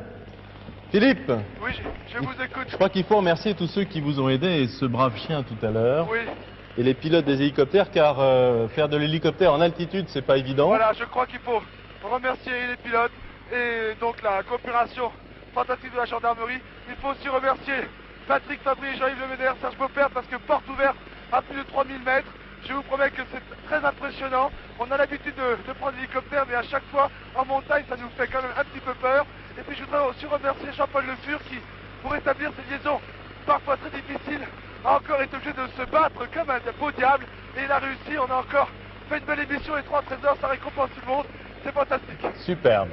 Philippe, Oui, je vous écoute. je crois qu'il faut remercier tous ceux qui vous ont aidé, et ce brave chien tout à l'heure, Oui, et les pilotes des hélicoptères, car faire de l'hélicoptère en altitude, c'est pas évident. voilà, je crois qu'il faut remercier les pilotes et donc la coopération fantastique de la gendarmerie. Il faut aussi remercier Patrick Fabry, Jean-Yves Lemédère, Serge Popper, parce que porte ouverte à plus de 3000 mètres. Je vous promets que c'est très impressionnant. On a l'habitude de prendre l'hélicoptère, mais à chaque fois en montagne, ça nous fait quand même un petit peu peur. Et puis je voudrais aussi remercier Jean-Paul Le Fur qui, pour établir ces liaisons parfois très difficiles, a encore été obligé de se battre comme un beau diable. Et il a réussi, on a encore fait une belle émission, les 3 trésors, ça récompense tout le monde. C'est fantastique. Superbe.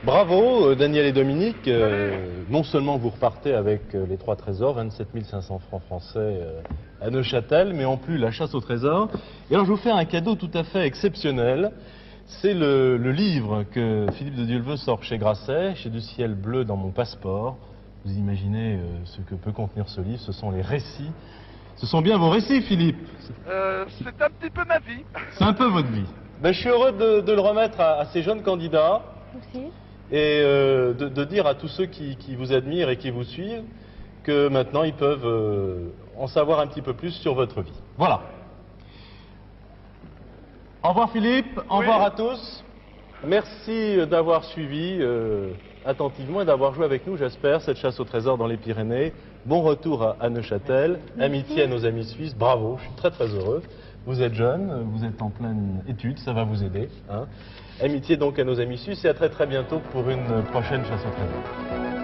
Bravo, Daniel et Dominique. Non seulement vous repartez avec les 3 trésors, 27 500 francs français à Neuchâtel, mais en plus la chasse au trésor. Et alors je vous fais un cadeau tout à fait exceptionnel. C'est le livre que Philippe de Dieuleveux sort chez Grasset, chez Du ciel bleu dans mon passeport. Vous imaginez ce que peut contenir ce livre, ce sont les récits. Ce sont bien vos récits, Philippe. C'est un petit peu ma vie. C'est un peu votre vie. Ben, je suis heureux de le remettre à ces jeunes candidats. Merci. Et de dire à tous ceux qui vous admirent et qui vous suivent que maintenant ils peuvent en savoir un petit peu plus sur votre vie. Voilà. Au revoir Philippe, au revoir à tous. Merci d'avoir suivi attentivement et d'avoir joué avec nous, j'espère, cette chasse au trésor dans les Pyrénées. Bon retour à Neuchâtel, amitié à nos amis suisses, bravo, je suis très très heureux. Vous êtes jeune, vous êtes en pleine étude, ça va vous aider. Hein. Amitié donc à nos amis suisses et à très très bientôt pour une prochaine chasse au trésor.